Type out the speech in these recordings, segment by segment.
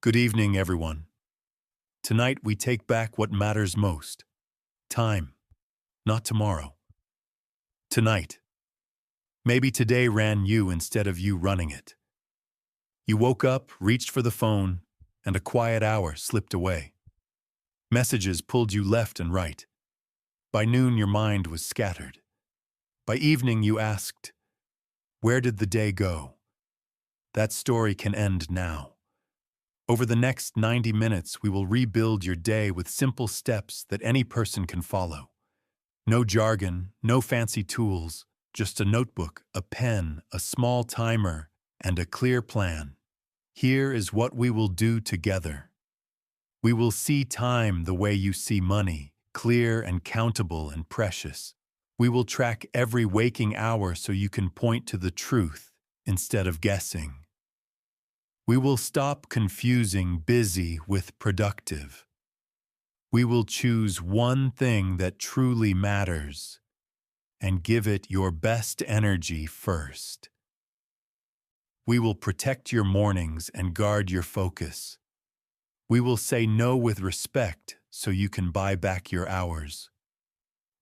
Good evening, everyone. Tonight we take back what matters most. Time, not tomorrow. Tonight. Maybe today ran you instead of you running it. You woke up, reached for the phone, and a quiet hour slipped away. Messages pulled you left and right. By noon your mind was scattered. By evening you asked, where did the day go? That story can end now. Over the next 90 minutes, we will rebuild your day with simple steps that any person can follow. No jargon, no fancy tools, just a notebook, a pen, a small timer, and a clear plan. Here is what we will do together. We will see time the way you see money, clear and countable and precious. We will track every waking hour so you can point to the truth instead of guessing. We will stop confusing busy with productive. We will choose one thing that truly matters and give it your best energy first. We will protect your mornings and guard your focus. We will say no with respect so you can buy back your hours.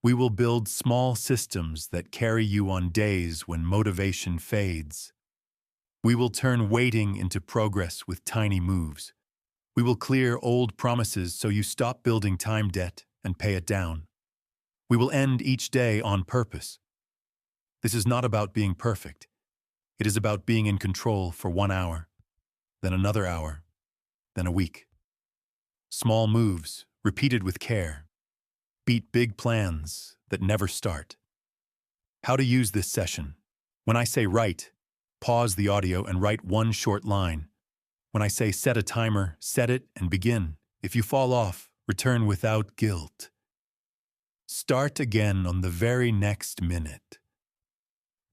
We will build small systems that carry you on days when motivation fades. We will turn waiting into progress with tiny moves. We will clear old promises so you stop building time debt and pay it down. We will end each day on purpose. This is not about being perfect. It is about being in control for 1 hour, then another hour, then a week. Small moves, repeated with care, beat big plans that never start. How to use this session. When I say write, pause the audio and write one short line. When I say set a timer, set it and begin. If you fall off, return without guilt. Start again on the very next minute.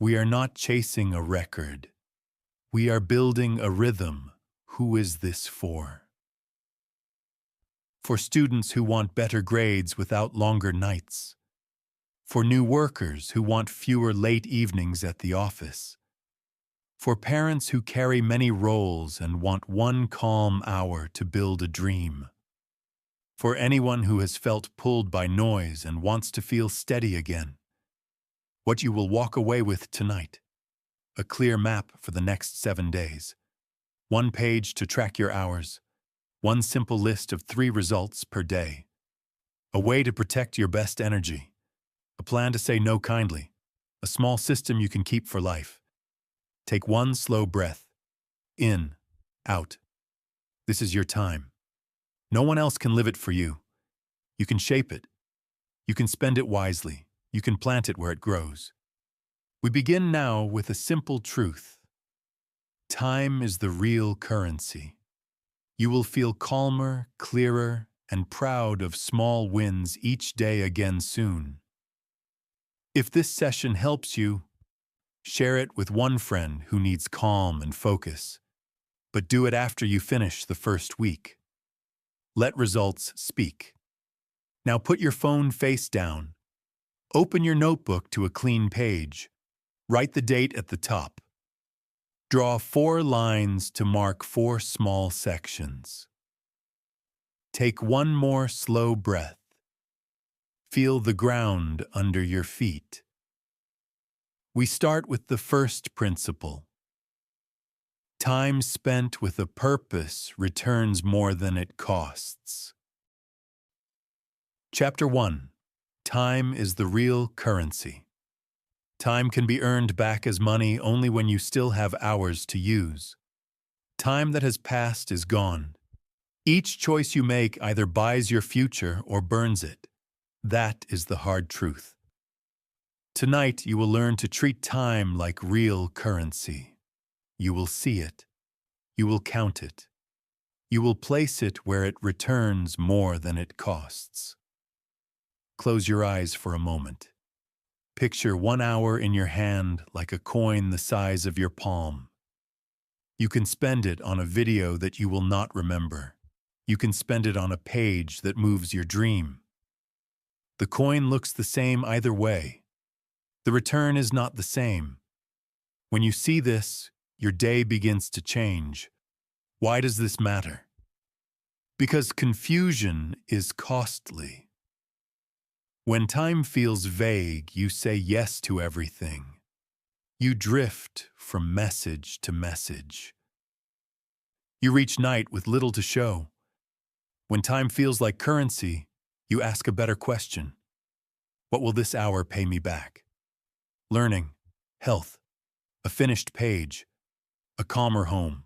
We are not chasing a record. We are building a rhythm. Who is this for? For students who want better grades without longer nights. For new workers who want fewer late evenings at the office. For parents who carry many roles and want one calm hour to build a dream. For anyone who has felt pulled by noise and wants to feel steady again. What you will walk away with tonight. A clear map for the next 7 days. 1 page to track your hours. 1 simple list of 3 results per day. A way to protect your best energy. A plan to say no kindly. A small system you can keep for life. Take 1 slow breath. In, out. This is your time. No one else can live it for you. You can shape it. You can spend it wisely. You can plant it where it grows. We begin now with a simple truth. Time is the real currency. You will feel calmer, clearer, and proud of small wins each day again soon. If this session helps you, share it with one friend who needs calm and focus, but do it after you finish the first week. Let results speak. Now put your phone face down. Open your notebook to a clean page. Write the date at the top. Draw 4 lines to mark 4 small sections. Take 1 more slow breath. Feel the ground under your feet. We start with the first principle. Time spent with a purpose returns more than it costs. Chapter 1. Time is the real currency. Time can be earned back as money only when you still have hours to use. Time that has passed is gone. Each choice you make either buys your future or burns it. That is the hard truth. Tonight, you will learn to treat time like real currency. You will see it. You will count it. You will place it where it returns more than it costs. Close your eyes for a moment. Picture 1 hour in your hand like a coin the size of your palm. You can spend it on a video that you will not remember. You can spend it on a page that moves your dream. The coin looks the same either way. The return is not the same. When you see this, your day begins to change. Why does this matter? Because confusion is costly. When time feels vague, you say yes to everything. You drift from message to message. You reach night with little to show. When time feels like currency, you ask a better question. What will this hour pay me back? Learning, health, a finished page, a calmer home.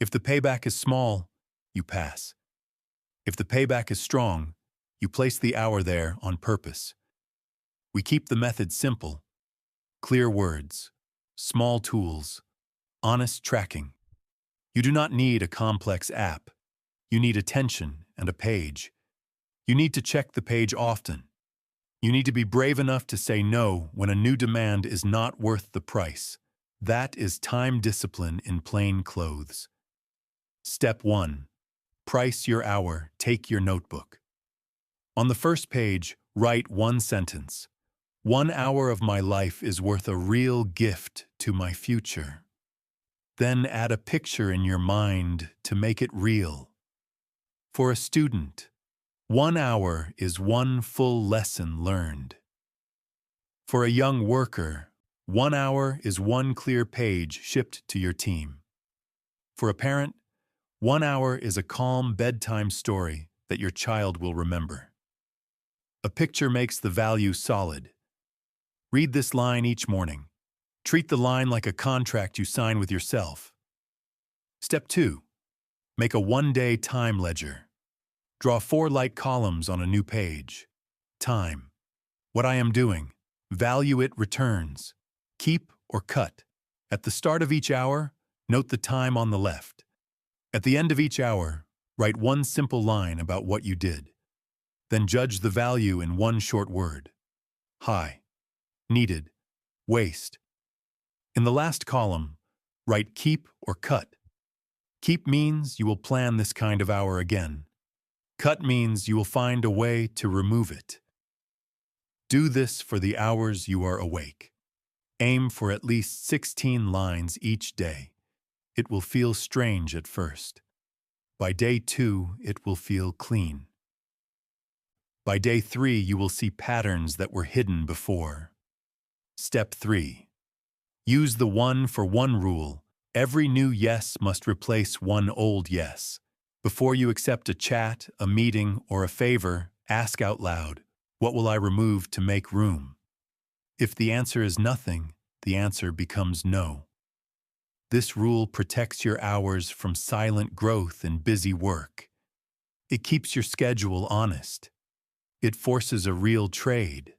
If the payback is small, you pass. If the payback is strong, you place the hour there on purpose. We keep the method simple. Clear words, small tools, honest tracking. You do not need a complex app. You need attention and a page. You need to check the page often. You need to be brave enough to say no when a new demand is not worth the price. That is time discipline in plain clothes. Step 1. Price your hour. Take your notebook. On the first page, write one sentence. 1 hour of my life is worth a real gift to my future. Then add a picture in your mind to make it real. For a student, 1 hour is 1 full lesson learned. For a young worker, 1 hour is 1 clear page shipped to your team. For a parent, 1 hour is a calm bedtime story that your child will remember. A picture makes the value solid. Read this line each morning. Treat the line like a contract you sign with yourself. Step 2. Make a 1-day time ledger. Draw 4 light columns on a new page. Time. What I am doing. Value it returns. Keep or cut. At the start of each hour, note the time on the left. At the end of each hour, write 1 simple line about what you did. Then judge the value in 1 short word. High. Needed. Waste. In the last column, write keep or cut. Keep means you will plan this kind of hour again. Cut means you will find a way to remove it. Do this for the hours you are awake. Aim for at least 16 lines each day. It will feel strange at first. By day 2, it will feel clean. By day 3, you will see patterns that were hidden before. Step 3. Use the 1 for 1 rule. Every new yes must replace 1 old yes. Before you accept a chat, a meeting, or a favor, ask out loud, what will I remove to make room? If the answer is nothing, the answer becomes no. This rule protects your hours from silent growth and busy work. It keeps your schedule honest. It forces a real trade.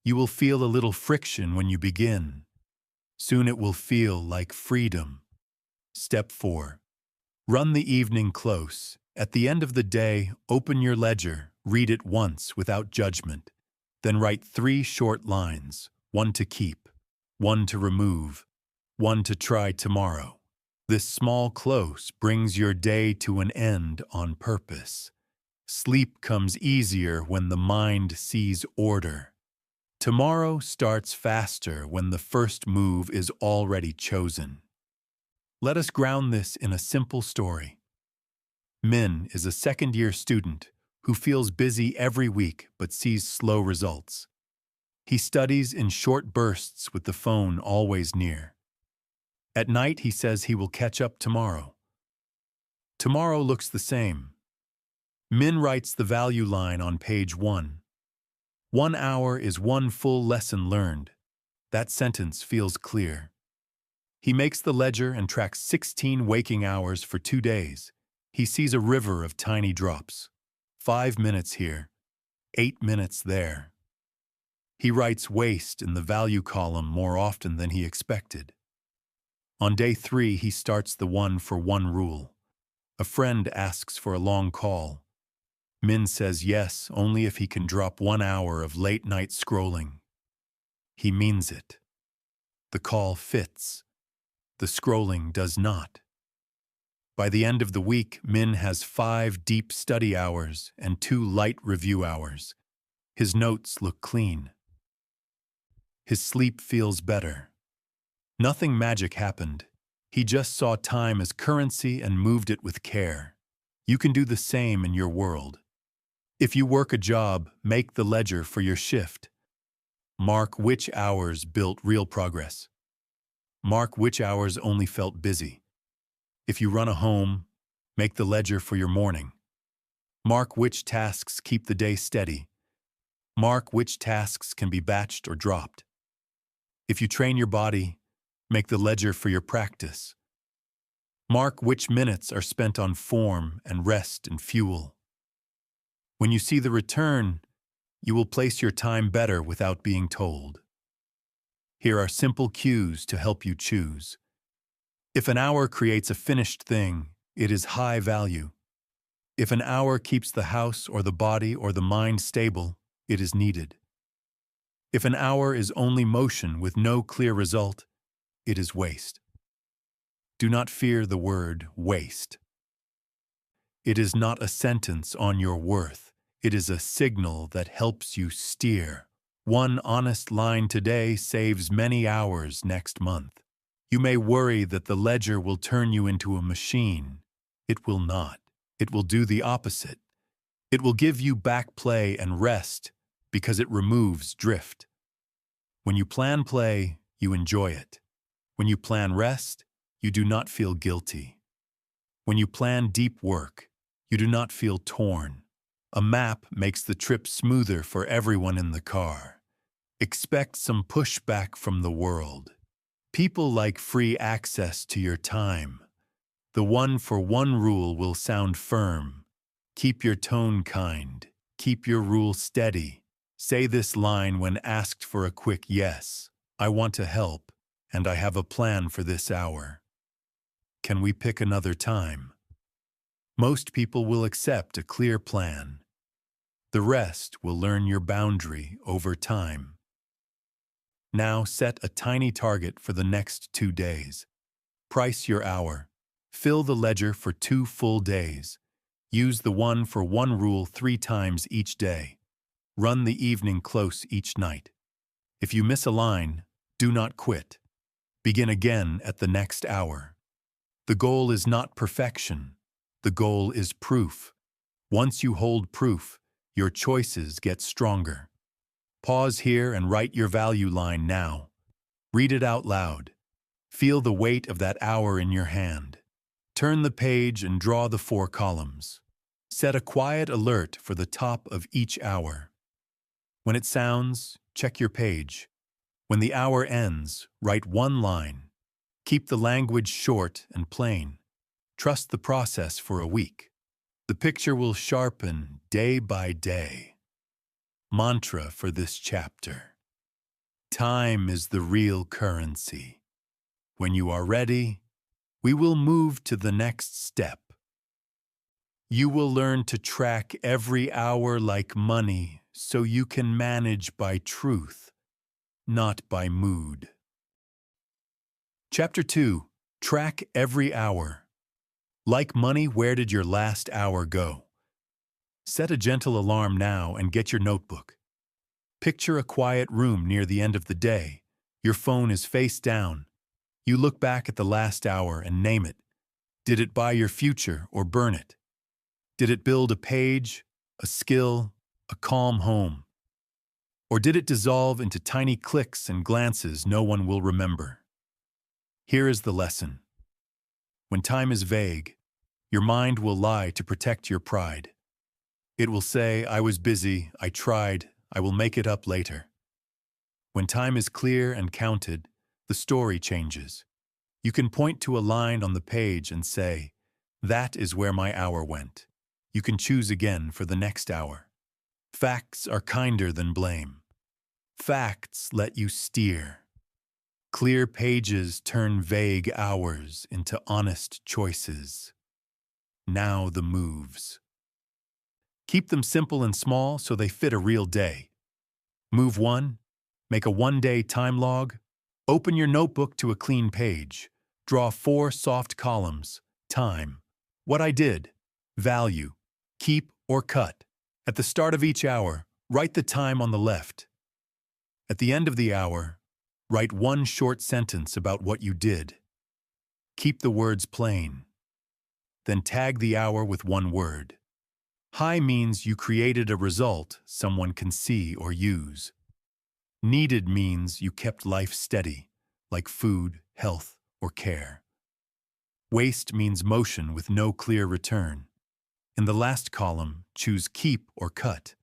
You will feel a little friction when you begin. Soon it will feel like freedom. Step 4. Run the evening close. At the end of the day, open your ledger, read it once without judgment. Then write 3 short lines, 1 to keep, 1 to remove, 1 to try tomorrow. This small close brings your day to an end on purpose. Sleep comes easier when the mind sees order. Tomorrow starts faster when the first move is already chosen. Let us ground this in a simple story. Min is a second-year student who feels busy every week but sees slow results. He studies in short bursts with the phone always near. At night, he says he will catch up tomorrow. Tomorrow looks the same. Min writes the value line on page 1. 1 hour is 1 full lesson learned. That sentence feels clear. He makes the ledger and tracks 16 waking hours for 2 days. He sees a river of tiny drops. 5 minutes here, 8 minutes there. He writes waste in the value column more often than he expected. On day 3, he starts the 1 for 1 rule. A friend asks for a long call. Min says yes only if he can drop 1 hour of late-night scrolling. He means it. The call fits. The scrolling does not. By the end of the week, Min has 5 deep study hours and 2 light review hours. His notes look clean. His sleep feels better. Nothing magic happened. He just saw time as currency and moved it with care. You can do the same in your world. If you work a job, make the ledger for your shift. Mark which hours built real progress. Mark which hours only felt busy. If you run a home, make the ledger for your morning. Mark which tasks keep the day steady. Mark which tasks can be batched or dropped. If you train your body, make the ledger for your practice. Mark which minutes are spent on form and rest and fuel. When you see the return, you will place your time better without being told. Here are simple cues to help you choose. If an hour creates a finished thing, it is high value. If an hour keeps the house or the body or the mind stable, it is needed. If an hour is only motion with no clear result, it is waste. Do not fear the word waste. It is not a sentence on your worth. It is a signal that helps you steer. One honest line today saves many hours next month. You may worry that the ledger will turn you into a machine. It will not. It will do the opposite. It will give you back play and rest because it removes drift. When you plan play, you enjoy it. When you plan rest, you do not feel guilty. When you plan deep work, you do not feel torn. A map makes the trip smoother for everyone in the car. Expect some pushback from the world. People like free access to your time. The one-for-one rule will sound firm. Keep your tone kind. Keep your rule steady. Say this line when asked for a quick yes. I want to help, and I have a plan for this hour. Can we pick another time? Most people will accept a clear plan. The rest will learn your boundary over time. Now set a tiny target for the next 2 days. Price your hour. Fill the ledger for 2 full days. Use the one-for-one rule 3 times each day. Run the evening close each night. If you miss a line, do not quit. Begin again at the next hour. The goal is not perfection. The goal is proof. Once you hold proof, your choices get stronger. Pause here and write your value line now. Read it out loud. Feel the weight of that hour in your hand. Turn the page and draw the 4 columns. Set a quiet alert for the top of each hour. When it sounds, check your page. When the hour ends, write 1 line. Keep the language short and plain. Trust the process for a week. The picture will sharpen day by day. Mantra for this chapter. Time is the real currency. When you are ready, we will move to the next step. You will learn to track every hour like money so you can manage by truth, not by mood. Chapter 2. Track every hour. Like money, where did your last hour go? Set a gentle alarm now and get your notebook. Picture a quiet room near the end of the day. Your phone is face down. You look back at the last hour and name it. Did it buy your future or burn it? Did it build a page, a skill, a calm home? Or did it dissolve into tiny clicks and glances no one will remember? Here is the lesson. When time is vague, your mind will lie to protect your pride. It will say, I was busy, I tried, I will make it up later. When time is clear and counted, the story changes. You can point to a line on the page and say, that is where my hour went. You can choose again for the next hour. Facts are kinder than blame. Facts let you steer. Clear pages turn vague hours into honest choices. Now the moves. Keep them simple and small so they fit a real day. Move 1. Make a 1-day time log. Open your notebook to a clean page. Draw 4 soft columns. Time. What I did. Value. Keep or cut. At the start of each hour, write the time on the left. At the end of the hour, write 1 short sentence about what you did. Keep the words plain. Then tag the hour with one word. High means you created a result someone can see or use. Needed means you kept life steady, like food, health, or care. Waste means motion with no clear return. In the last column, choose keep or cut.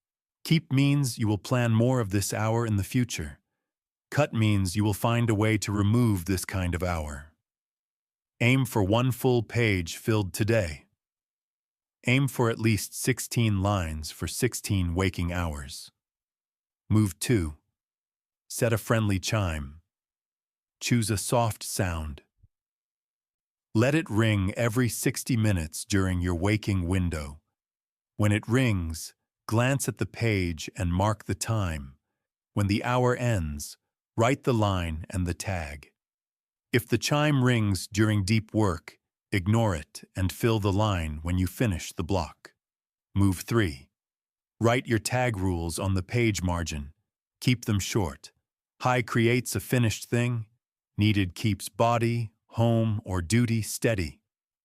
Keep means you will plan more of this hour in the future. Cut means you will find a way to remove this kind of hour. Aim for one full page filled today. Aim for at least 16 lines for 16 waking hours. Move 2. Set a friendly chime. Choose a soft sound. Let it ring every 60 minutes during your waking window. When it rings, glance at the page and mark the time. When the hour ends, write the line and the tag. If the chime rings during deep work, ignore it and fill the line when you finish the block. Move 3. Write your tag rules on the page margin. Keep them short. High creates a finished thing. Needed keeps body, home, or duty steady.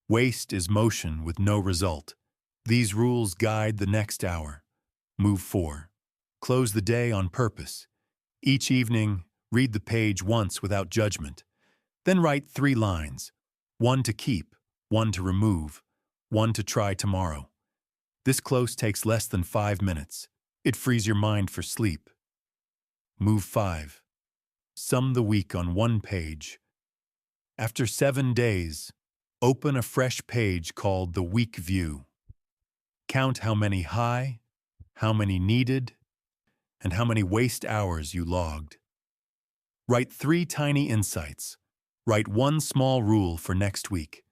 Waste is motion with no result. These rules guide the next hour. Move 4. Close the day on purpose. Each evening, read the page once without judgment. Then write 3 lines. 1 to keep, 1 to remove, 1 to try tomorrow. This close takes less than 5 minutes. It frees your mind for sleep. Move 5. Sum the week on one page. After 7 days, open a fresh page called the Week View. Count how many high, how many needed, and how many waste hours you logged. Write 3 tiny insights. Write 1 small rule for next week.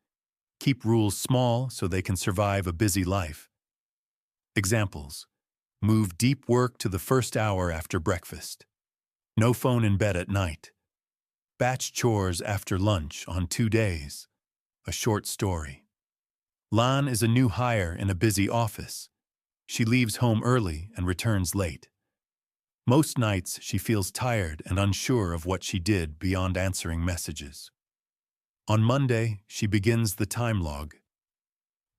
Keep rules small so they can survive a busy life. Examples. Move deep work to the first hour after breakfast. No phone in bed at night. Batch chores after lunch on 2 days. A short story. Lan is a new hire in a busy office. She leaves home early and returns late. Most nights she feels tired and unsure of what she did beyond answering messages. On Monday, she begins the time log.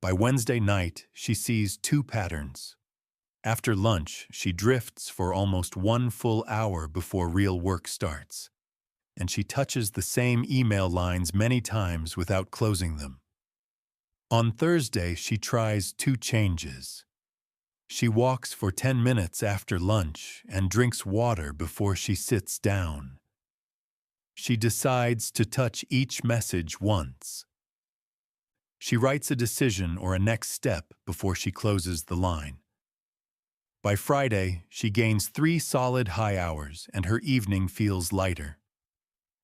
By Wednesday night, she sees 2 patterns. After lunch, she drifts for almost 1 full hour before real work starts. And she touches the same email lines many times without closing them. On Thursday, she tries 2 changes. She walks for 10 minutes after lunch and drinks water before she sits down. She decides to touch each message once. She writes a decision or a next step before she closes the line. By Friday, she gains 3 solid high hours and her evening feels lighter.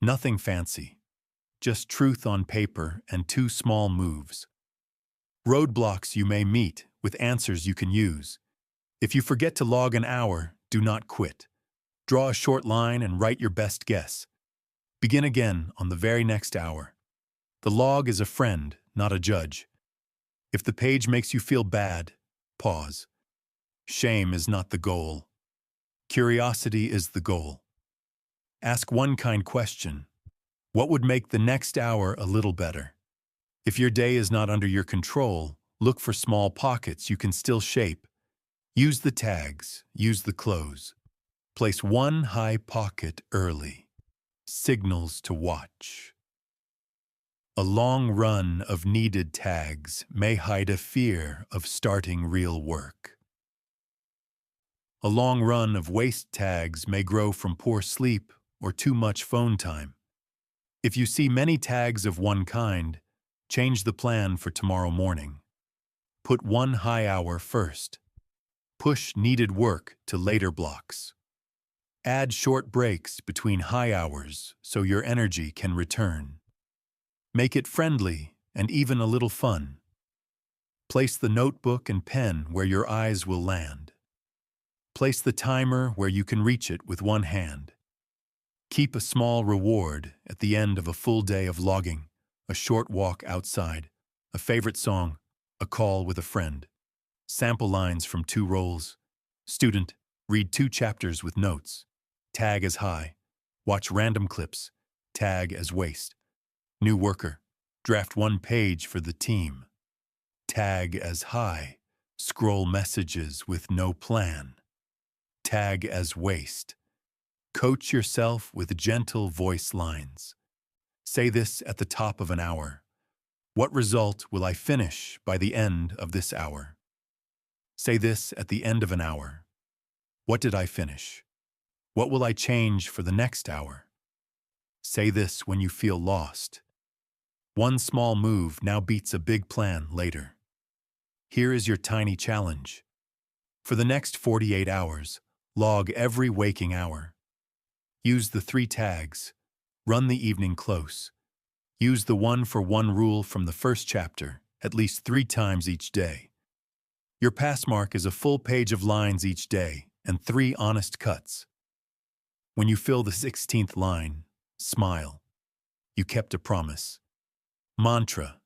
Nothing fancy, just truth on paper and 2 small moves. Roadblocks you may meet with answers you can use. If you forget to log an hour, do not quit. Draw a short line and write your best guess. Begin again on the very next hour. The log is a friend, not a judge. If the page makes you feel bad, pause. Shame is not the goal. Curiosity is the goal. Ask one kind question. What would make the next hour a little better? If your day is not under your control, look for small pockets you can still shape. Use the tags, use the close. Place 1 high pocket early. Signals to watch. A long run of needed tags may hide a fear of starting real work. A long run of waste tags may grow from poor sleep or too much phone time. If you see many tags of one kind, change the plan for tomorrow morning. Put 1 high hour first. Push needed work to later blocks. Add short breaks between high hours so your energy can return. Make it friendly and even a little fun. Place the notebook and pen where your eyes will land. Place the timer where you can reach it with one hand. Keep a small reward at the end of a full day of logging, a short walk outside, a favorite song, a call with a friend. Sample lines from 2 roles. Student, read 2 chapters with notes. Tag as high. Watch random clips. Tag as waste. New worker, draft 1 page for the team. Tag as high. Scroll messages with no plan. Tag as waste. Coach yourself with gentle voice lines. Say this at the top of an hour. What result will I finish by the end of this hour? Say this at the end of an hour. What did I finish? What will I change for the next hour? Say this when you feel lost. One small move now beats a big plan later. Here is your tiny challenge. For the next 48 hours, log every waking hour. Use the 3 tags. Run the evening close. Use the 1-for-1 rule from the first chapter at least 3 times each day. Your pass mark is a full page of lines each day and 3 honest cuts. When you fill the 16th line, smile. You kept a promise. Mantra: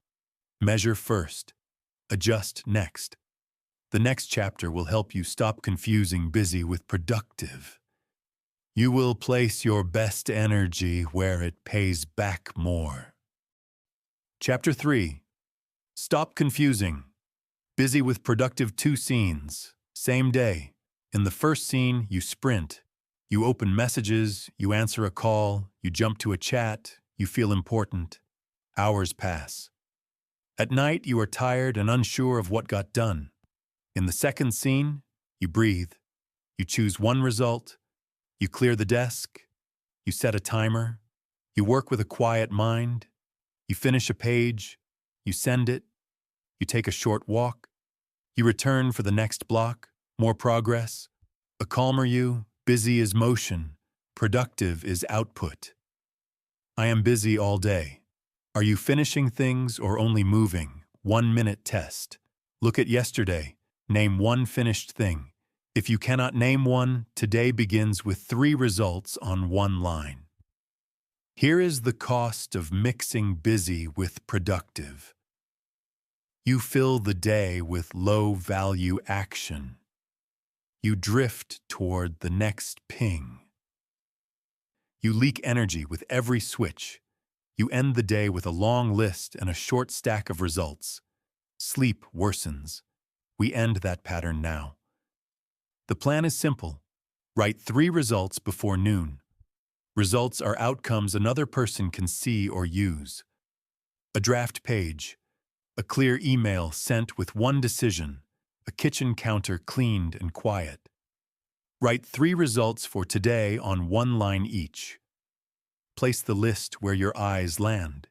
measure first, adjust next. The next chapter will help you stop confusing busy with productive. You will place your best energy where it pays back more. Chapter 3. Stop confusing. Busy with productive 2 scenes, same day. In the first scene, you sprint. You open messages, you answer a call, you jump to a chat, you feel important. Hours pass. At night, you are tired and unsure of what got done. In the second scene, you breathe. You choose one result. You clear the desk. You set a timer. You work with a quiet mind. You finish a page. You send it. You take a short walk. You return for the next block. More progress. A calmer you. Busy is motion. Productive is output. I am busy all day. Are you finishing things or only moving? 1-minute test. Look at yesterday. Name one finished thing. If you cannot name one, today begins with 3 results on 1 line. Here is the cost of mixing busy with productive. You fill the day with low-value action. You drift toward the next ping. You leak energy with every switch. You end the day with a long list and a short stack of results. Sleep worsens. We end that pattern now. The plan is simple. Write 3 results before noon. Results are outcomes another person can see or use. A draft page. A clear email sent with 1 decision. A kitchen counter cleaned and quiet. Write 3 results for today on 1 line each. Place the list where your eyes land.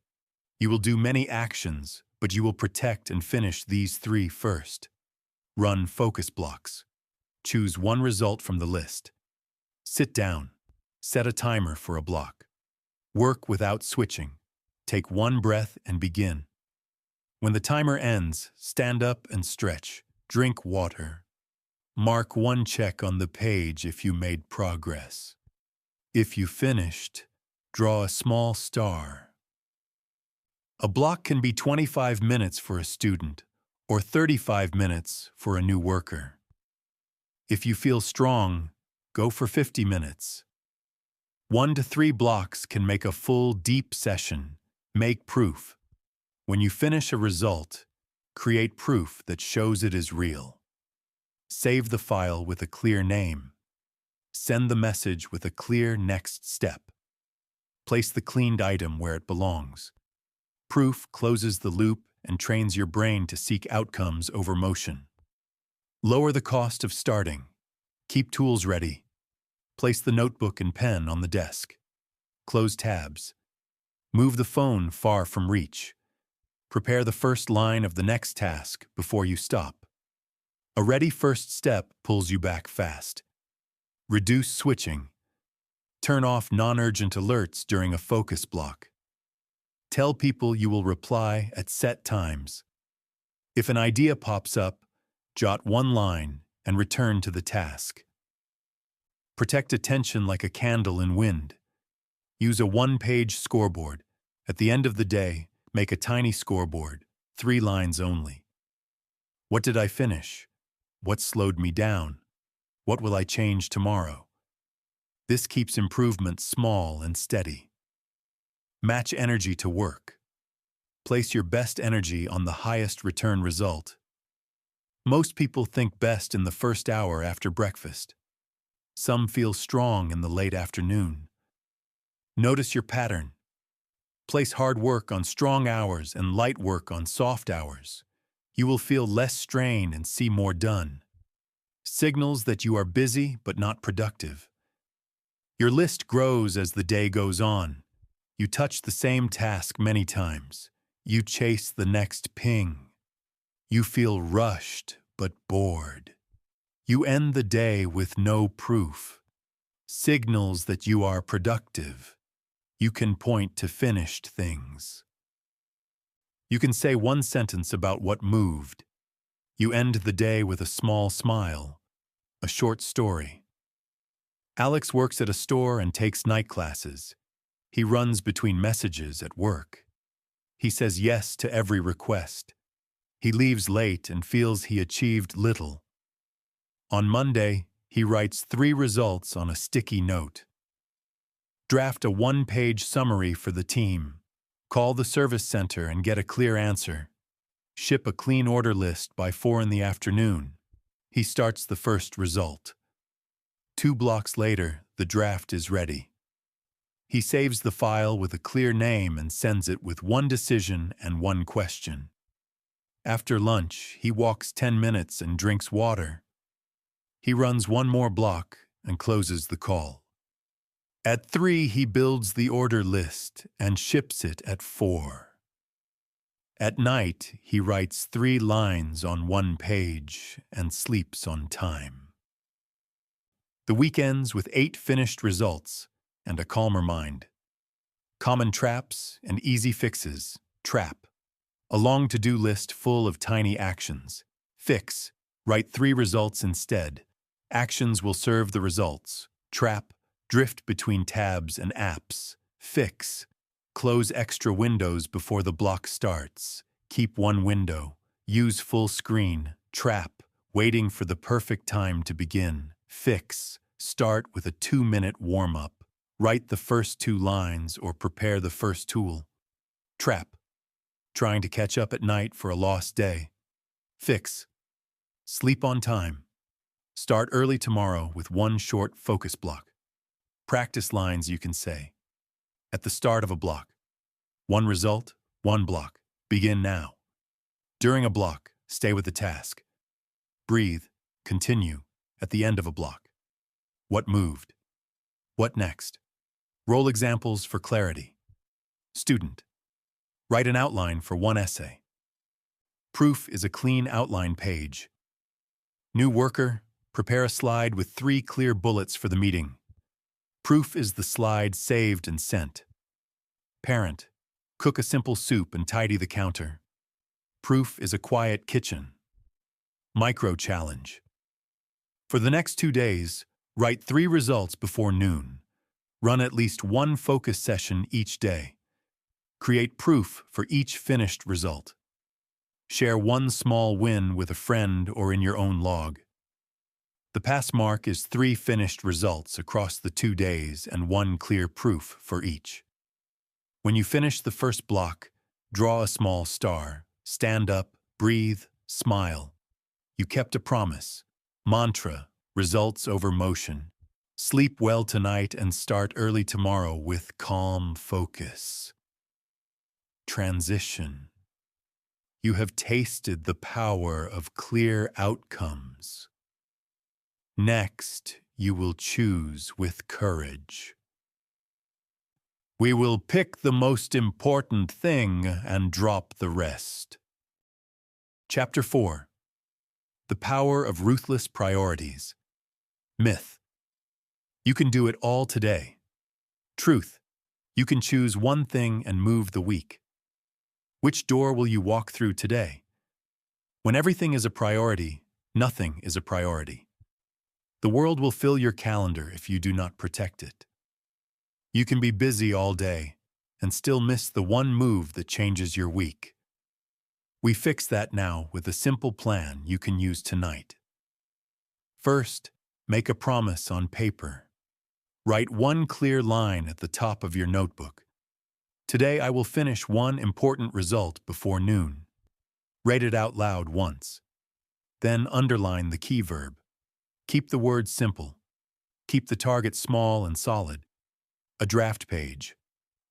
You will do many actions, but you will protect and finish these 3 first. Run focus blocks. Choose 1 result from the list. Sit down. Set a timer for a block. Work without switching. Take 1 breath and begin. When the timer ends, stand up and stretch. Drink water. Mark 1 check on the page if you made progress. If you finished, draw a small star. A block can be 25 minutes for a student, or 35 minutes for a new worker. If you feel strong, go for 50 minutes. 1 to 3 blocks can make a full, deep session. Make proof. When you finish a result, create proof that shows it is real. Save the file with a clear name. Send the message with a clear next step. Place the cleaned item where it belongs. Proof closes the loop and trains your brain to seek outcomes over motion. Lower the cost of starting. Keep tools ready. Place the notebook and pen on the desk. Close tabs. Move the phone far from reach. Prepare the first line of the next task before you stop. A ready first step pulls you back fast. Reduce switching. Turn off non-urgent alerts during a focus block. Tell people you will reply at set times. If an idea pops up, jot 1 line and return to the task. Protect attention like a candle in wind. Use a 1-page scoreboard. At the end of the day, make a tiny scoreboard, 3 lines only. What did I finish? What slowed me down? What will I change tomorrow? This keeps improvement small and steady. Match energy to work. Place your best energy on the highest return result. Most people think best in the first hour after breakfast. Some feel strong in the late afternoon. Notice your pattern. Place hard work on strong hours and light work on soft hours. You will feel less strain and see more done. Signals that you are busy but not productive. Your list grows as the day goes on. You touch the same task many times. You chase the next ping. You feel rushed but bored. You end the day with no proof. Signals that you are productive. You can point to finished things. You can say one sentence about what moved. You end the day with a small smile, a short story. Alex works at a store and takes night classes. He runs between messages at work. He says yes to every request. He leaves late and feels he achieved little. On Monday, he writes 3 results on a sticky note. Draft a 1-page summary for the team. Call the service center and get a clear answer. Ship a clean order list by 4 in the afternoon. He starts the first result. 2 blocks later, the draft is ready. He saves the file with a clear name and sends it with 1 decision and 1 question. After lunch, he walks 10 minutes and drinks water. He runs 1 more block and closes the call. At 3, he builds the order list and ships it at 4. At night, he writes 3 lines on 1 page and sleeps on time. The week ends with 8 finished results and a calmer mind. Common traps and easy fixes. Trap. A long to-do list full of tiny actions. Fix. Write 3 results instead. Actions will serve the results. Trap. Drift between tabs and apps. Fix. Close extra windows before the block starts. Keep 1 window. Use full screen. Trap. Waiting for the perfect time to begin. Fix. Start with a 2-minute warm-up. Write the first 2 lines or prepare the first tool. Trap. Trying to catch up at night for a lost day. Fix. Sleep on time. Start early tomorrow with 1 short focus block. Practice lines you can say. At the start of a block. 1 result, 1 block. Begin now. During a block, stay with the task. Breathe. Continue. At the end of a block. What moved? What next? Role examples for clarity. Student. Write an outline for 1 essay. Proof is a clean outline page. New worker. Prepare a slide with 3 clear bullets for the meeting. Proof is the slide saved and sent. Parent. Cook a simple soup and tidy the counter. Proof is a quiet kitchen. Micro challenge. For the next 2 days, write 3 results before noon. Run at least 1 focus session each day. Create proof for each finished result. Share 1 small win with a friend or in your own log. The pass mark is 3 finished results across the 2 days and 1 clear proof for each. When you finish the first block, draw a small star, stand up, breathe, smile. You kept a promise. Mantra, results over motion. Sleep well tonight and start early tomorrow with calm focus. Transition. You have tasted the power of clear outcomes. Next, you will choose with courage. We will pick the most important thing and drop the rest. Chapter 4. The Power of Ruthless Priorities. Myth. You can do it all today. Truth. You can choose 1 thing and move the week. Which door will you walk through today? When everything is a priority, nothing is a priority. The world will fill your calendar if you do not protect it. You can be busy all day and still miss the 1 move that changes your week. We fix that now with a simple plan you can use tonight. First, make a promise on paper. Write 1 clear line at the top of your notebook. Today I will finish one important result before noon. Write it out loud once. Then underline the key verb. Keep the words simple. Keep the target small and solid. A draft page.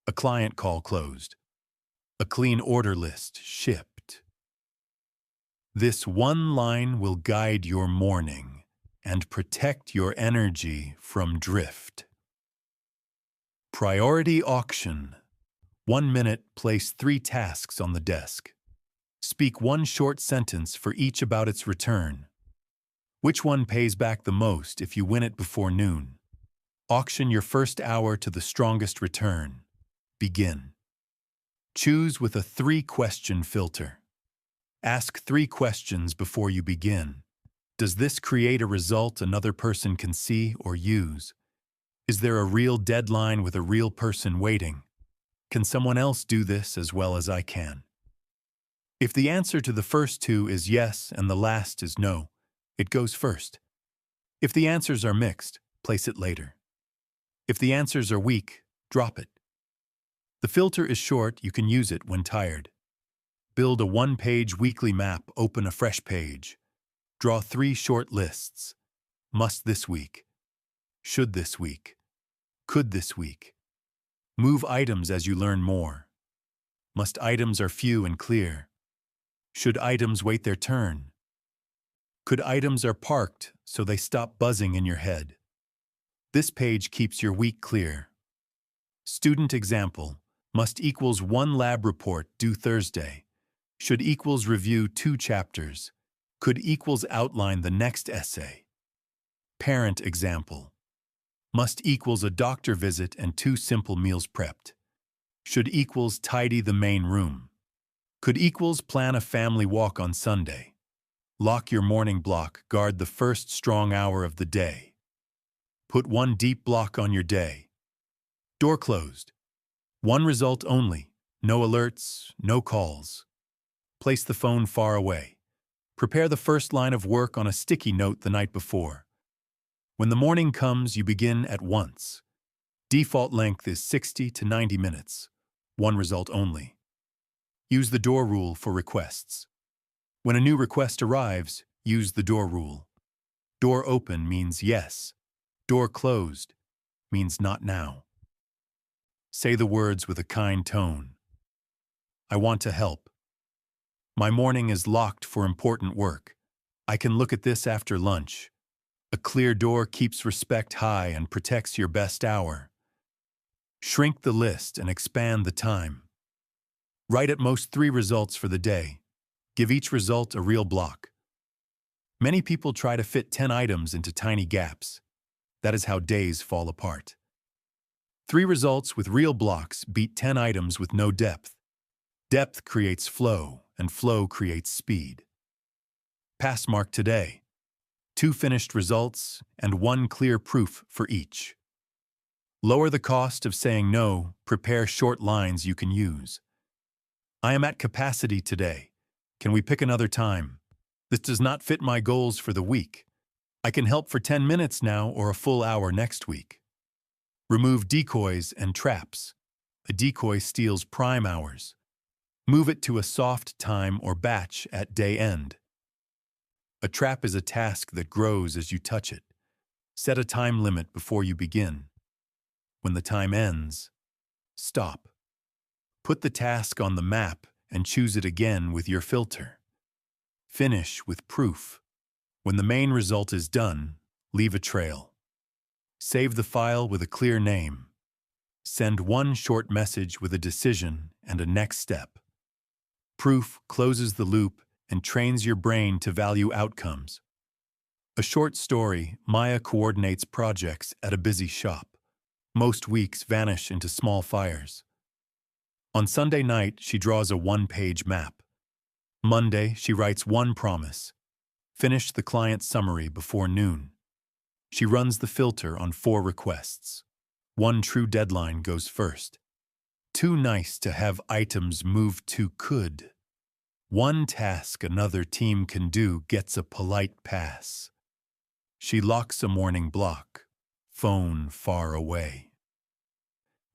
A client call closed. A clean order list shipped. This one line will guide your morning and protect your energy from drift. Priority auction. 1 minute, place 3 tasks on the desk. Speak one short sentence for each about its return. Which one pays back the most if you win it before noon? Auction your first hour to the strongest return. Begin. Choose with a 3-question filter. Ask 3 questions before you begin. Does this create a result another person can see or use? Is there a real deadline with a real person waiting? Can someone else do this as well as I can? If the answer to the first 2 is yes and the last is no, it goes first. If the answers are mixed, place it later. If the answers are weak, drop it. The filter is short, you can use it when tired. Build a 1-page weekly map, open a fresh page. Draw 3 short lists. Must this week. Should this week. Could this week. Move items as you learn more. Must items are few and clear. Should items wait their turn? Could items are parked so they stop buzzing in your head? This page keeps your week clear. Student example. Must equals 1 lab report due Thursday. Should equals review 2 chapters. Could equals outline the next essay. Parent example. Must equals a doctor visit and 2 simple meals prepped. Should equals tidy the main room. Could equals plan a family walk on Sunday. Lock your morning block, guard the first strong hour of the day. Put 1 deep block on your day. Door closed. 1 result only, no alerts, no calls. Place the phone far away. Prepare the first line of work on a sticky note the night before. When the morning comes, you begin at once. Default length is 60 to 90 minutes. 1 result only. Use the door rule for requests. When a new request arrives, use the door rule. Door open means yes. Door closed means not now. Say the words with a kind tone. I want to help. My morning is locked for important work. I can look at this after lunch. A clear door keeps respect high and protects your best hour. Shrink the list and expand the time. Write at most 3 results for the day. Give each result a real block. Many people try to fit 10 items into tiny gaps. That is how days fall apart. 3 results with real blocks beat 10 items with no depth. Depth creates flow, and flow creates speed. Pass mark today. 2 finished results and 1 clear proof for each. Lower the cost of saying no, prepare short lines you can use. I am at capacity today. Can we pick another time? This does not fit my goals for the week. I can help for 10 minutes now or a full hour next week. Remove decoys and traps. A decoy steals prime hours. Move it to a soft time or batch at day end. A trap is a task that grows as you touch it. Set a time limit before you begin. When the time ends, stop. Put the task on the map and choose it again with your filter. Finish with proof. When the main result is done, leave a trail. Save the file with a clear name. Send 1 short message with a decision and a next step. Proof closes the loop and trains your brain to value outcomes. A short story, Maya coordinates projects at a busy shop. Most weeks vanish into small fires. On Sunday night, she draws a 1-page map. Monday, she writes 1 promise. Finish the client summary before noon. She runs the filter on 4 requests. 1 true deadline goes first. Too nice to have items moved to could. 1 task another team can do gets a polite pass. She locks a morning block. Phone far away.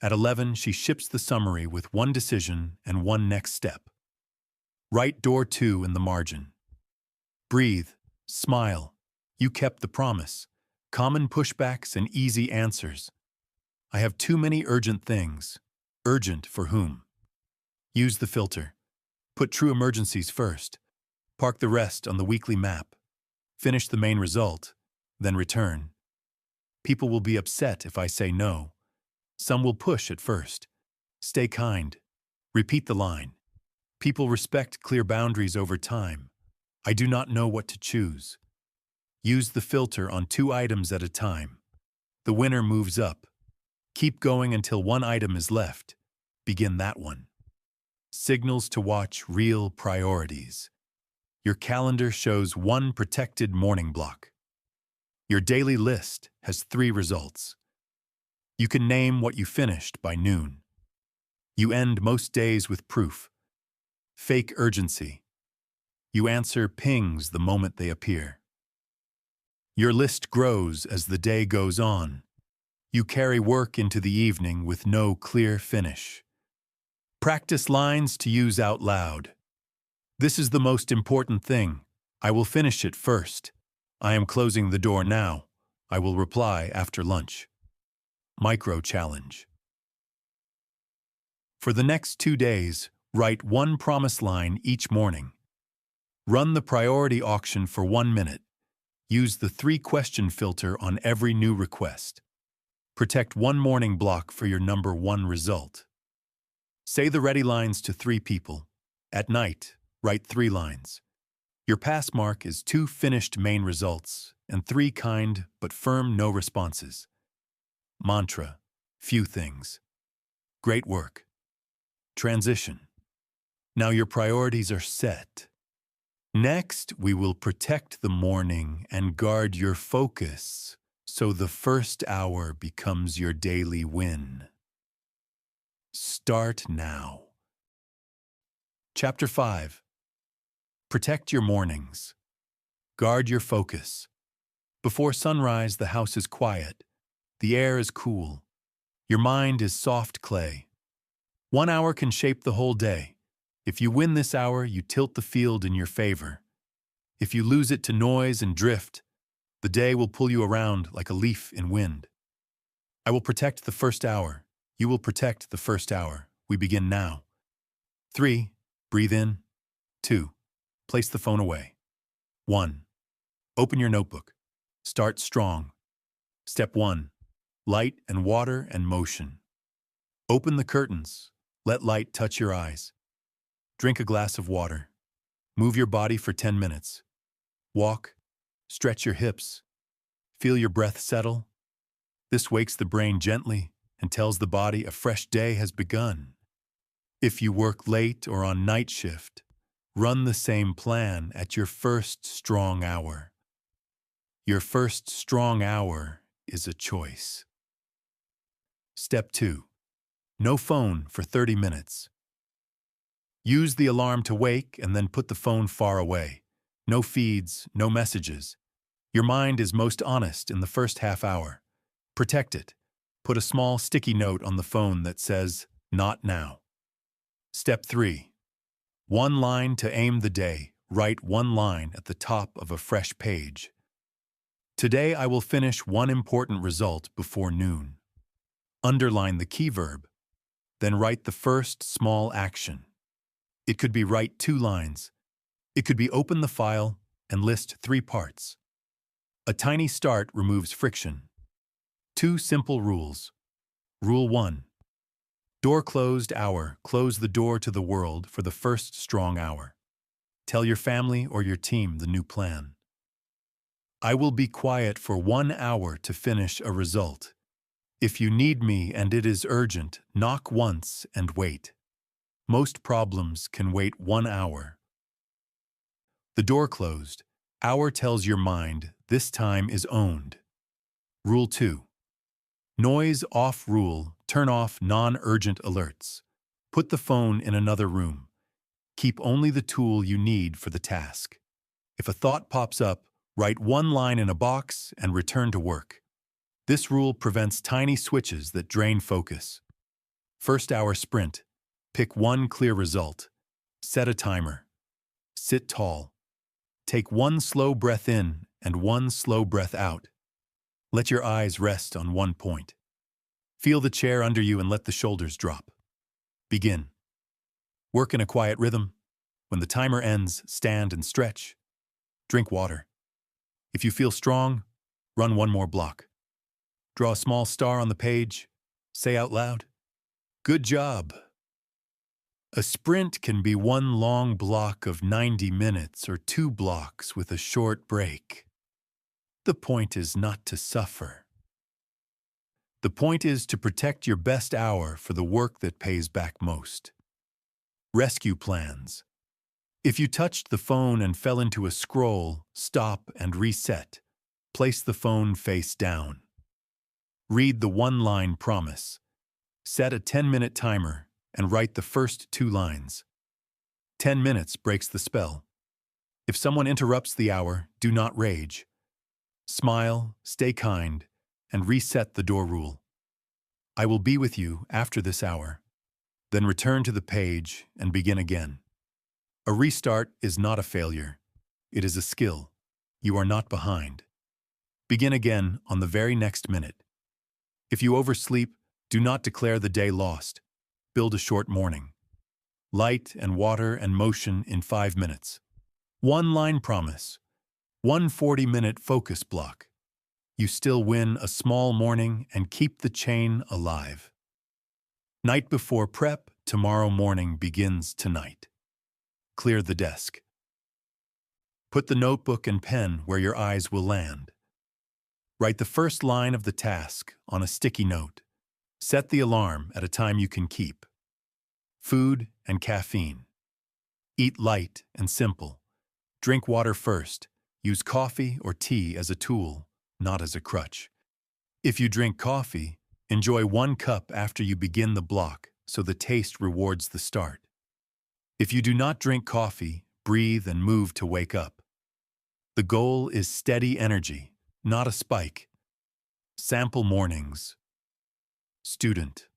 At 11, she ships the summary with one decision and one next step. Write door 2 in the margin. Breathe. Smile. You kept the promise. Common pushbacks and easy answers. I have too many urgent things. Urgent for whom? Use the filter. Put true emergencies first. Park the rest on the weekly map. Finish the main result, then return. People will be upset if I say no. Some will push at first. Stay kind. Repeat the line. People respect clear boundaries over time. I do not know what to choose. Use the filter on 2 items at a time. The winner moves up. Keep going until one item is left. Begin that one. Signals to watch real priorities. Your calendar shows 1 protected morning block. Your daily list has 3 results. You can name what you finished by noon. You end most days with proof. Fake urgency. You answer pings the moment they appear. Your list grows as the day goes on. You carry work into the evening with no clear finish. Practice lines to use out loud. This is the most important thing. I will finish it first. I am closing the door now. I will reply after lunch. Micro challenge. For the next 2 days, write 1 promise line each morning. Run the priority auction for 1 minute. Use the 3-question filter on every new request. Protect 1 morning block for your number 1 result. Say the ready lines to 3 people. At night, write 3 lines. Your pass mark is 2 finished main results and 3 kind but firm no responses. Mantra, few things. Great work. Transition. Now your priorities are set. Next, we will protect the morning and guard your focus so the first hour becomes your daily win. Start now. Chapter 5. Protect your mornings. Guard your focus. Before sunrise, the house is quiet. The air is cool. Your mind is soft clay. 1 hour can shape the whole day. If you win this hour, you tilt the field in your favor. If you lose it to noise and drift, the day will pull you around like a leaf in wind. I will protect the first hour. You will protect the first hour. We begin now. 3. Breathe in. 2. Place the phone away. 1. Open your notebook. Start strong. Step 1. Light and water and motion. Open the curtains. Let light touch your eyes. Drink a glass of water. Move your body for 10 minutes. Walk. Stretch your hips. Feel your breath settle. This wakes the brain gently and tells the body a fresh day has begun. If you work late or on night shift, run the same plan at your first strong hour. Your first strong hour is a choice. Step 2. No phone for 30 minutes. Use the alarm to wake and then put the phone far away. No feeds, no messages. Your mind is most honest in the first half hour. Protect it. Put a small sticky note on the phone that says, "Not now." Step 3. 1 line to aim the day. Write 1 line at the top of a fresh page. Today I will finish 1 important result before noon. Underline the key verb. Then write the first small action. It could be write 2 lines. It could be open the file and list 3 parts. A tiny start removes friction. 2 simple rules. Rule 1. Door closed hour. Close the door to the world for the first strong hour. Tell your family or your team the new plan. I will be quiet for 1 hour to finish a result. If you need me and it is urgent, knock once and wait. Most problems can wait 1 hour. The door closed. Hour tells your mind this time is owned. Rule 2. Noise off rule. Turn off non-urgent alerts. Put the phone in another room. Keep only the tool you need for the task. If a thought pops up, write 1 line in a box and return to work. This rule prevents tiny switches that drain focus. First hour sprint. Pick one clear result. Set a timer. Sit tall. Take one slow breath in and one slow breath out. Let your eyes rest on one point. Feel the chair under you and let the shoulders drop. Begin. Work in a quiet rhythm. When the timer ends, stand and stretch. Drink water. If you feel strong, run one more block. Draw a small star on the page. Say out loud, "Good job." A sprint can be one long block of 90 minutes or 2 blocks with a short break. The point is not to suffer. The point is to protect your best hour for the work that pays back most. Rescue plans. If you touched the phone and fell into a scroll, stop and reset. Place the phone face down. Read the one-line promise. Set a 10-minute timer and write the first 2 lines. 10 minutes breaks the spell. If someone interrupts the hour, do not rage. Smile, stay kind, and reset the door rule. I will be with you after this hour. Then return to the page and begin again. A restart is not a failure. It is a skill. You are not behind. Begin again on the very next minute. If you oversleep, do not declare the day lost. Build a short morning. Light and water and motion in 5 minutes. One-line promise. 1 40-minute focus block. You still win a small morning and keep the chain alive. Night before prep, tomorrow morning begins tonight. Clear the desk. Put the notebook and pen where your eyes will land. Write the first line of the task on a sticky note. Set the alarm at a time you can keep. Food and caffeine. Eat light and simple. Drink water first. Use coffee or tea as a tool, not as a crutch. If you drink coffee, enjoy 1 cup after you begin the block so the taste rewards the start. If you do not drink coffee, breathe and move to wake up. The goal is steady energy, not a spike. Sample mornings. Student.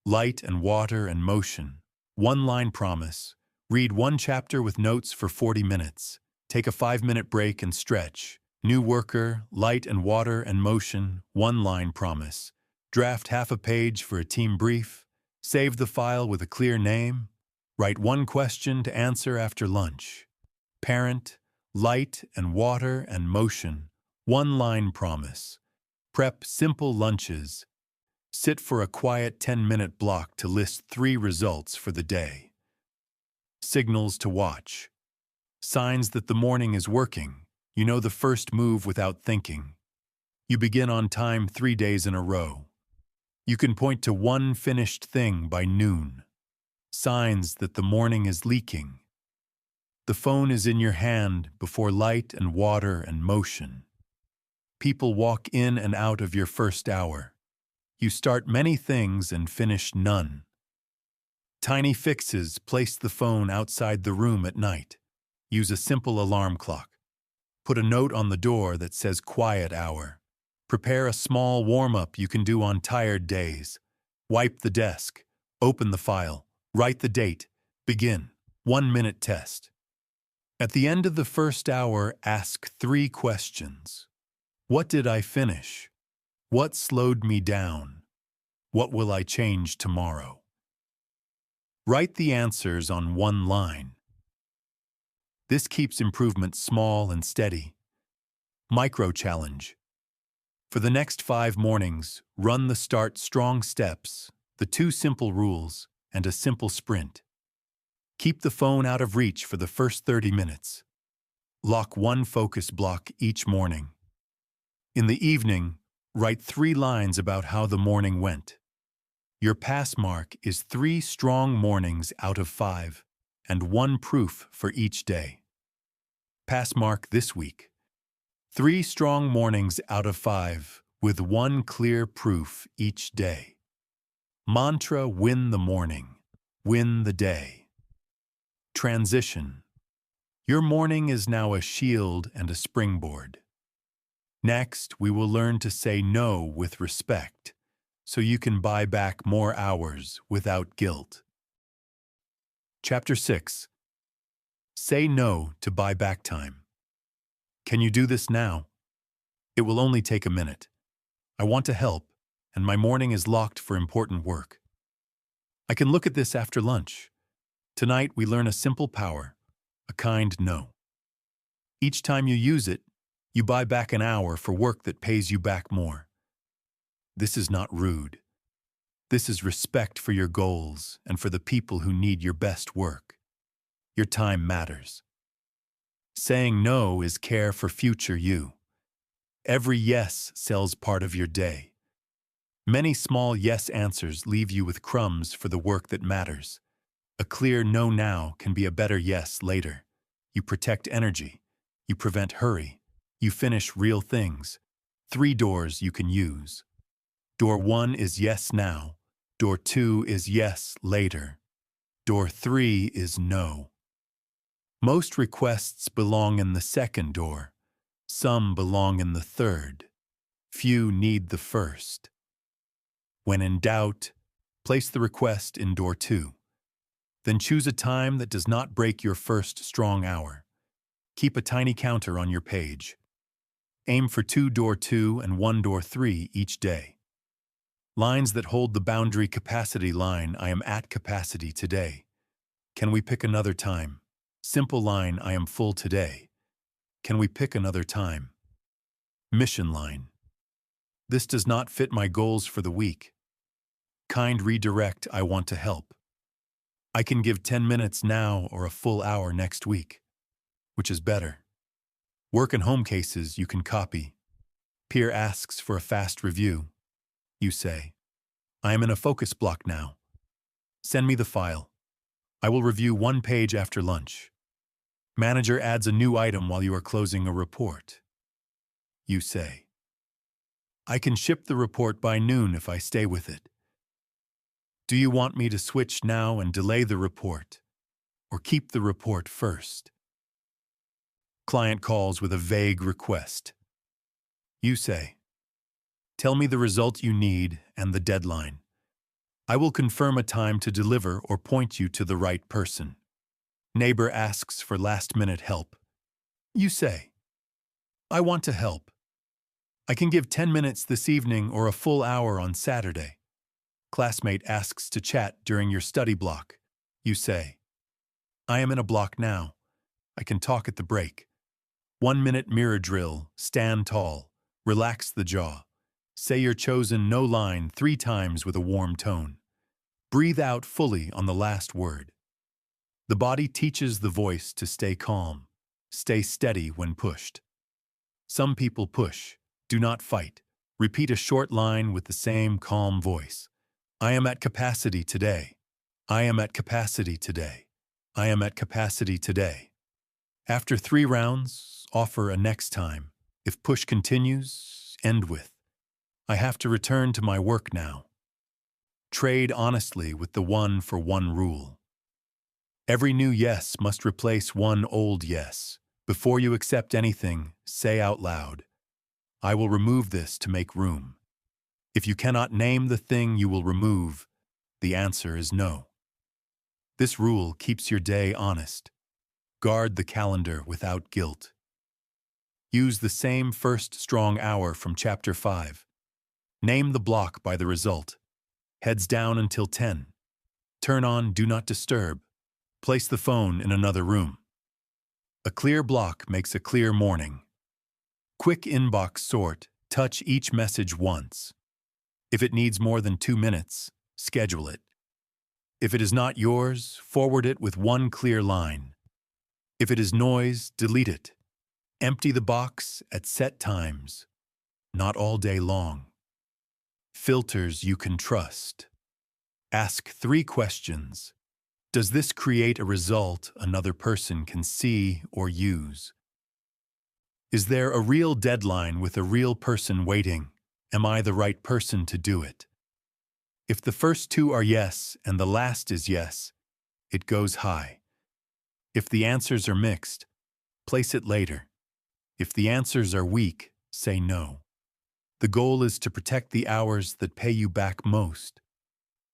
Light and water and motion. One-line promise. Read 1 chapter with notes for 40 minutes. Take a 5-minute break and stretch. New worker, light and water and motion, one-line promise. Draft half a page for a team brief. Save the file with a clear name. Write 1 question to answer after lunch. Parent, light and water and motion, one-line promise. Prep simple lunches. Sit for a quiet 10-minute block to list 3 results for the day. Signals to watch. Signs that the morning is working. You know the first move without thinking. You begin on time 3 days in a row. You can point to 1 finished thing by noon. Signs that the morning is leaking. The phone is in your hand before light and water and motion. People walk in and out of your first hour. You start many things and finish none. Tiny fixes. Place the phone outside the room at night. Use a simple alarm clock. Put a note on the door that says quiet hour. Prepare a small warm-up you can do on tired days. Wipe the desk. Open the file. Write the date. Begin. 1-minute test. At the end of the first hour, ask 3 questions. What did I finish? What slowed me down? What will I change tomorrow? Write the answers on 1 line. This keeps improvement small and steady. Micro-challenge. For the next 5 mornings, run the start strong steps, the 2 simple rules, and a simple sprint. Keep the phone out of reach for the first 30 minutes. Lock 1 focus block each morning. In the evening, write 3 lines about how the morning went. Your pass mark is 3 strong mornings out of 5, and 1 proof for each day. Pass mark this week. 3 strong mornings out of 5, with 1 clear proof each day. Mantra: win the morning, win the day. Transition. Your morning is now a shield and a springboard. Next, we will learn to say no with respect. so you can buy back more hours without guilt. Chapter 6. Say no to buy back time. Can you do this now? It will only take a minute. I want to help, and my morning is locked for important work. I can look at this after lunch. Tonight we learn a simple power, a kind no. Each time you use it, you buy back an hour for work that pays you back more. This is not rude. This is respect for your goals and for the people who need your best work. Your time matters. Saying no is care for future you. Every yes sells part of your day. Many small yes answers leave you with crumbs for the work that matters. A clear no now can be a better yes later. You protect energy. You prevent hurry. You finish real things. 3 doors you can use. Door 1 is yes now. Door 2 is yes later. Door 3 is no. Most requests belong in the second door. Some belong in the third. Few need the first. When in doubt, place the request in door 2. Then choose a time that does not break your first strong hour. Keep a tiny counter on your page. Aim for 2 door 2 and 1 door 3 each day. Lines that hold the boundary capacity line, I am at capacity today. Can we pick another time? Simple line, I am full today. Can we pick another time? Mission line. This does not fit my goals for the week. Kind redirect, I want to help. I can give 10 minutes now or a full hour next week. Which is better? Work and home cases you can copy. Peer asks for a fast review. You say, I am in a focus block now. Send me the file. I will review 1 page after lunch. Manager adds a new item while you are closing a report. You say, I can ship the report by noon if I stay with it. Do you want me to switch now and delay the report, or keep the report first? Client calls with a vague request. You say, tell me the result you need and the deadline. I will confirm a time to deliver or point you to the right person. Neighbor asks for last-minute help. You say, I want to help. I can give 10 minutes this evening or a full hour on Saturday. Classmate asks to chat during your study block. You say, I am in a block now. I can talk at the break. 1-minute mirror drill, stand tall, relax the jaw. Say your chosen no line 3 times with a warm tone. Breathe out fully on the last word. The body teaches the voice to stay calm. Stay steady when pushed. Some people push. Do not fight. Repeat a short line with the same calm voice. I am at capacity today. I am at capacity today. I am at capacity today. After 3 rounds, offer a next time. If push continues, end with, I have to return to my work now. Trade honestly with the 1-for-1 rule. Every new yes must replace 1 old yes. Before you accept anything, say out loud, I will remove this to make room. If you cannot name the thing you will remove, the answer is no. This rule keeps your day honest. Guard the calendar without guilt. Use the same first strong hour from Chapter 5. Name the block by the result. Heads down until 10. Turn on Do Not Disturb. Place the phone in another room. A clear block makes a clear morning. Quick inbox sort. Touch each message once. If it needs more than 2 minutes, schedule it. If it is not yours, forward it with 1 clear line. If it is noise, delete it. Empty the box at set times, not all day long. Filters you can trust. Ask 3 questions. Does this create a result another person can see or use? Is there a real deadline with a real person waiting? Am I the right person to do it? If the first 2 are yes and the last is yes, it goes high. If the answers are mixed, place it later. If the answers are weak, say no. The goal is to protect the hours that pay you back most.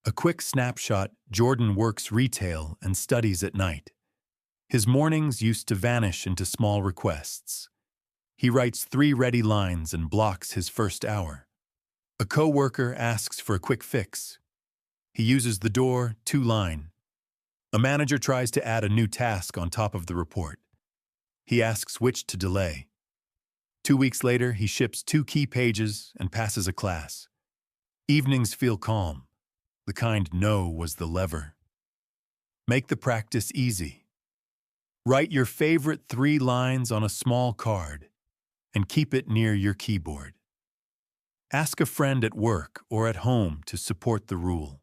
A quick snapshot: Jordan works retail and studies at night. His mornings used to vanish into small requests. He writes 3 ready lines and blocks his first hour. A coworker asks for a quick fix. He uses the door 2 line. A manager tries to add a new task on top of the report. He asks which to delay. 2 weeks later, he ships 2 key pages and passes a class. Evenings feel calm. The kind no was the lever. Make the practice easy. Write your favorite 3 lines on a small card and keep it near your keyboard. Ask a friend at work or at home to support the rule.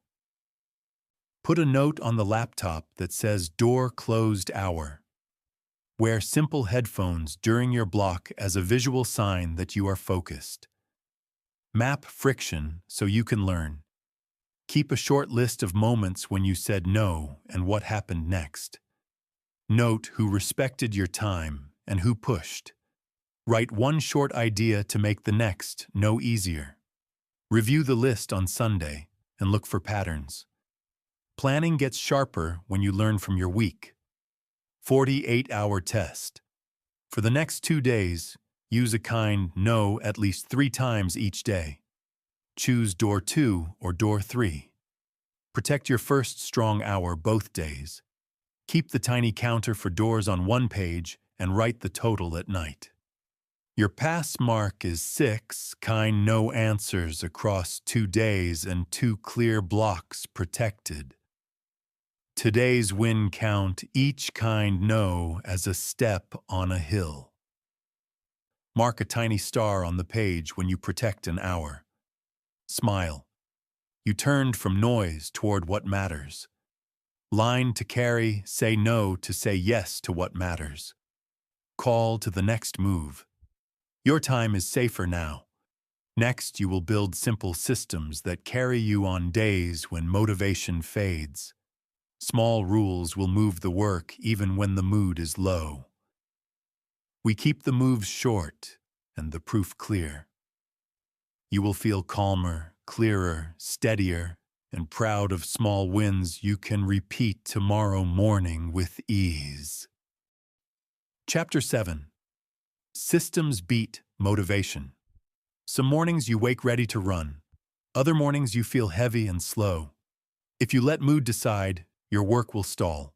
Put a note on the laptop that says door closed hour. Wear simple headphones during your block as a visual sign that you are focused. Map friction so you can learn. Keep a short list of moments when you said no and what happened next. Note who respected your time and who pushed. Write 1 short idea to make the next no easier. Review the list on Sunday and look for patterns. Planning gets sharper when you learn from your week. 48-hour test. For the next 2 days, use a kind no at least 3 times each day. Choose door 2 or door 3. Protect your first strong hour both days. Keep the tiny counter for doors on 1 page and write the total at night. Your pass mark is 6 kind no answers across 2 days and 2 clear blocks protected. Today's win count each kind no as a step on a hill. Mark a tiny star on the page when you protect an hour. Smile. You turned from noise toward what matters. Line to carry, say no to say yes to what matters. Call to the next move. Your time is safer now. Next, you will build simple systems that carry you on days when motivation fades. Small rules will move the work even when the mood is low. We keep the moves short and the proof clear. You will feel calmer, clearer, steadier, and proud of small wins you can repeat tomorrow morning with ease. Chapter 7. Systems beat motivation. Some mornings you wake ready to run. Other mornings you feel heavy and slow. If you let mood decide, your work will stall.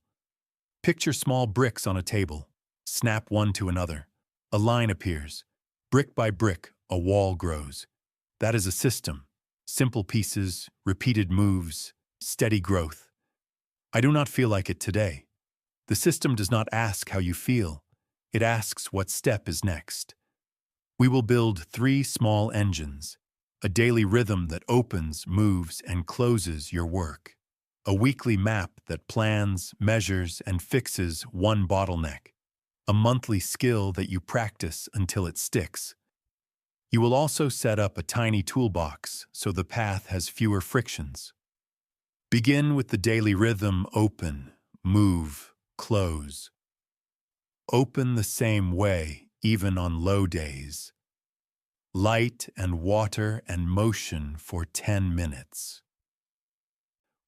Picture small bricks on a table. Snap one to another. A line appears. Brick by brick, a wall grows. That is a system. Simple pieces, repeated moves, steady growth. I do not feel like it today. The system does not ask how you feel. It asks what step is next. We will build 3 small engines. A daily rhythm that opens, moves, and closes your work. A weekly map that plans, measures, and fixes 1 bottleneck. A monthly skill that you practice until it sticks. You will also set up a tiny toolbox so the path has fewer frictions. Begin with the daily rhythm: open, move, close. Open the same way, even on low days. Light and water and motion for 10 minutes.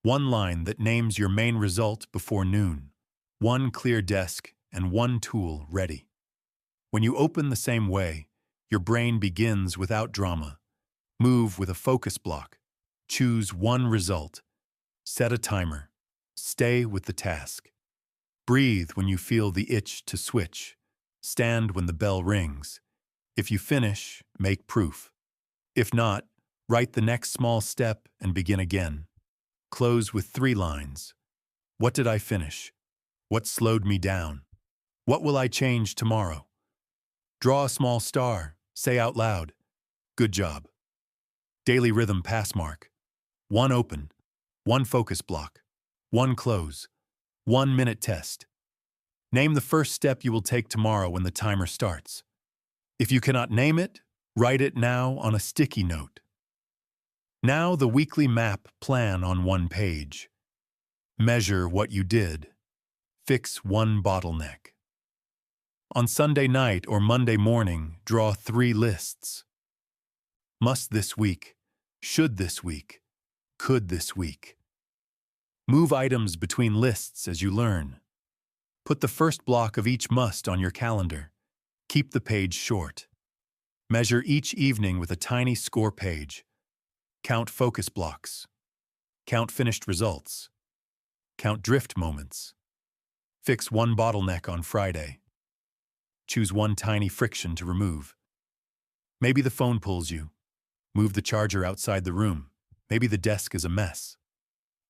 1 line that names your main result before noon. 1 clear desk and 1 tool ready. When you open the same way, your brain begins without drama. Move with a focus block. Choose 1 result. Set a timer. Stay with the task. Breathe when you feel the itch to switch. Stand when the bell rings. If you finish, make proof. If not, write the next small step and begin again. Close with 3 lines. What did I finish? What slowed me down? What will I change tomorrow? Draw a small star. Say out loud, good job. Daily rhythm pass mark. 1 open, 1 focus block, 1 close, 1 minute test. Name the first step you will take tomorrow when the timer starts. If you cannot name it, write it now on a sticky note. Now the weekly map plan on 1 page. Measure what you did. Fix 1 bottleneck. On Sunday night or Monday morning, draw 3 lists. Must this week, should this week, could this week. Move items between lists as you learn. Put the first block of each must on your calendar. Keep the page short. Measure each evening with a tiny score page. Count focus blocks. Count finished results. Count drift moments. Fix one bottleneck on Friday. Choose one tiny friction to remove. Maybe the phone pulls you. Move the charger outside the room. Maybe the desk is a mess.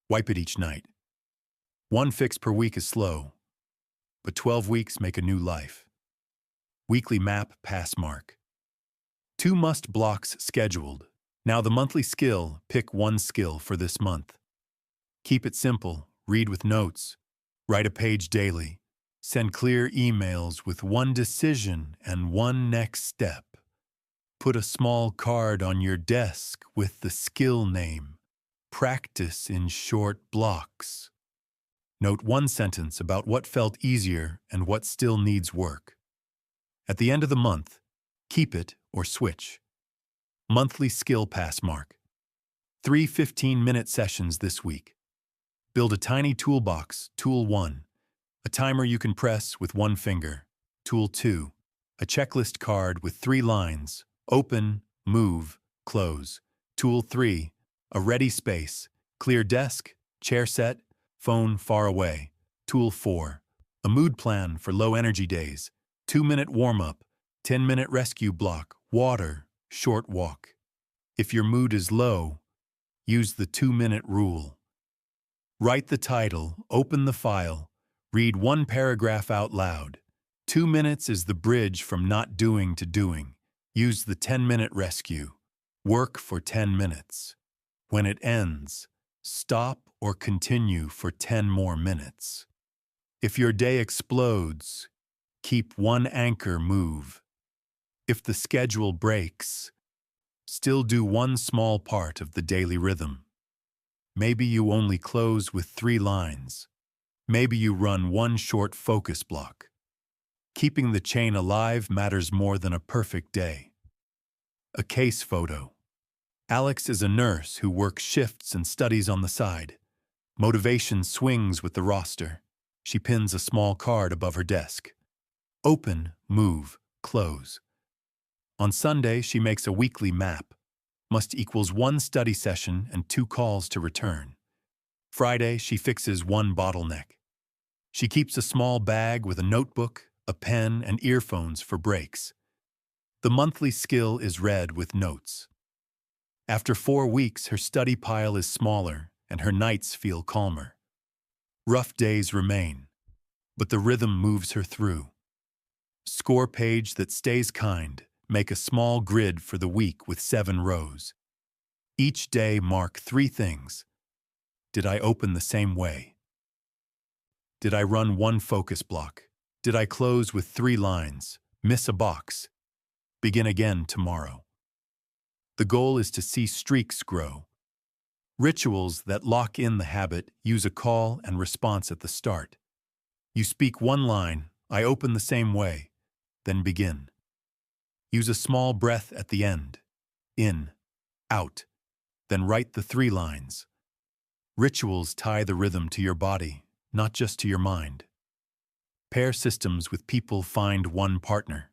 Wipe it each night. One fix per week is slow, but 12 weeks make a new life. Weekly map pass mark. 2 must blocks scheduled. Now the monthly skill, pick one skill for this month. Keep it simple, read with notes, write a page daily, send clear emails with one decision and one next step. Put a small card on your desk with the skill name. Practice in short blocks. Note one sentence about what felt easier and what still needs work. At the end of the month, keep it or switch. Monthly skill pass mark. 3 15-minute sessions this week. Build a tiny toolbox, Tool 1. A timer you can press with one finger. Tool 2. A checklist card with 3 lines. Open, move, close. Tool 3. A ready space. Clear desk, chair set, phone far away. Tool 4. A mood plan for low-energy days. 2-minute warm-up, 10-minute rescue block, water, short walk. If your mood is low, use the 2-minute rule. Write the title, open the file, read one paragraph out loud. 2 minutes is the bridge from not doing to doing. Use the 10-minute rescue. Work for 10 minutes. When it ends, stop or continue for 10 more minutes. If your day explodes, keep one anchor move. If the schedule breaks, still do one small part of the daily rhythm. Maybe you only close with 3 lines. Maybe you run one short focus block. Keeping the chain alive matters more than a perfect day. A case photo. Alex is a nurse who works shifts and studies on the side. Motivation swings with the roster. She pins a small card above her desk. Open, move, close. On Sunday, she makes a weekly map. Must equals 1 study session and 2 calls to return. Friday, she fixes 1 bottleneck. She keeps a small bag with a notebook, a pen, and earphones for breaks. The monthly skill is read with notes. After 4 weeks, her study pile is smaller and her nights feel calmer. Rough days remain, but the rhythm moves her through. Score page that stays kind. Make a small grid for the week with 7 rows. Each day mark 3 things. Did I open the same way? Did I run 1 focus block? Did I close with 3 lines? Miss a box? Begin again tomorrow. The goal is to see streaks grow. Rituals that lock in the habit use a call and response at the start. You speak 1 line, I open the same way, then begin. Use a small breath at the end. In, out, then write the 3 lines. Rituals tie the rhythm to your body, not just to your mind. Pair systems with people, find one partner.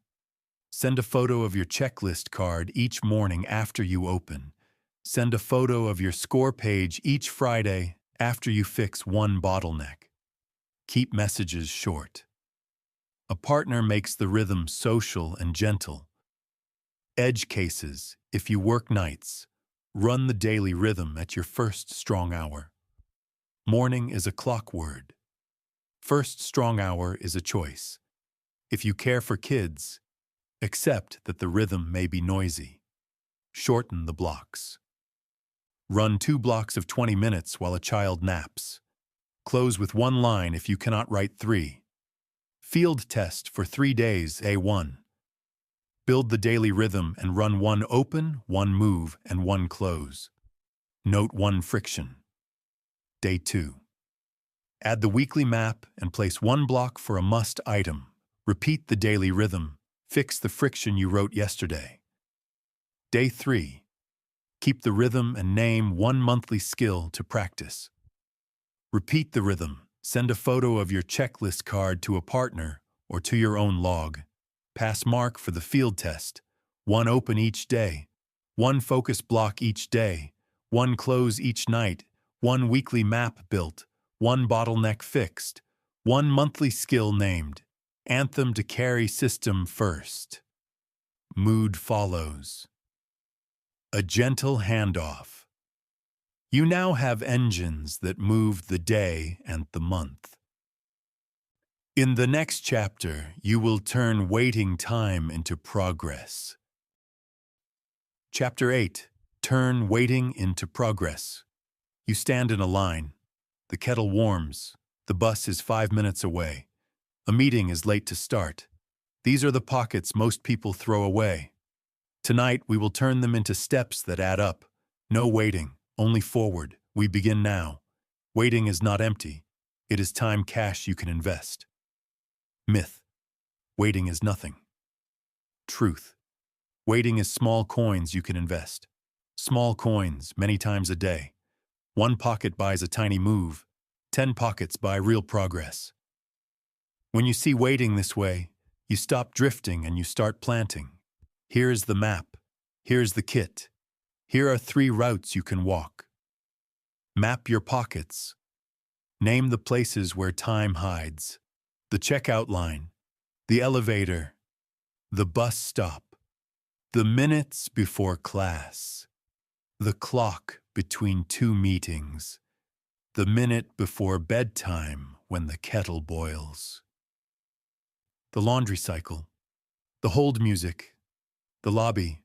Send a photo of your checklist card each morning after you open. Send a photo of your score page each Friday after you fix 1 bottleneck. Keep messages short. A partner makes the rhythm social and gentle. Edge cases, if you work nights, run the daily rhythm at your first strong hour. Morning is a clock word. First strong hour is a choice. If you care for kids, accept that the rhythm may be noisy. Shorten the blocks. Run 2 blocks of 20 minutes while a child naps. Close with 1 line if you cannot write 3. Field test for 3 days, A1. Build the daily rhythm and run 1 open, 1 move, and 1 close. Note 1 friction. Day 2. Add the weekly map and place 1 block for a must item. Repeat the daily rhythm. Fix the friction you wrote yesterday. Day 3. Keep the rhythm and name one monthly skill to practice. Repeat the rhythm. Send a photo of your checklist card to a partner or to your own log. Pass mark for the field test. One open each day. One focus block each day. One close each night. One weekly map built. One bottleneck fixed. One monthly skill named. Anthem to carry system first. Mood follows. A gentle handoff. You now have engines that move the day and the month. In the next chapter, you will turn waiting time into progress. Chapter 8. Turn waiting into progress. You stand in a line. The kettle warms. The bus is 5 minutes away. A meeting is late to start. These are the pockets most people throw away. Tonight, we will turn them into steps that add up. No waiting, only forward. We begin now. Waiting is not empty. It is time cash you can invest. Myth. Waiting is nothing. Truth. Waiting is small coins you can invest. Small coins, many times a day. 1 pocket buys a tiny move. 10 pockets buy real progress. When you see waiting this way, you stop drifting and you start planting. Here is the map. Here's the kit. Here are 3 routes you can walk. Map your pockets. Name the places where time hides. The checkout line, the elevator, the bus stop, the minutes before class, the clock between 2 meetings, the minute before bedtime when the kettle boils. The laundry cycle, the hold music, the lobby,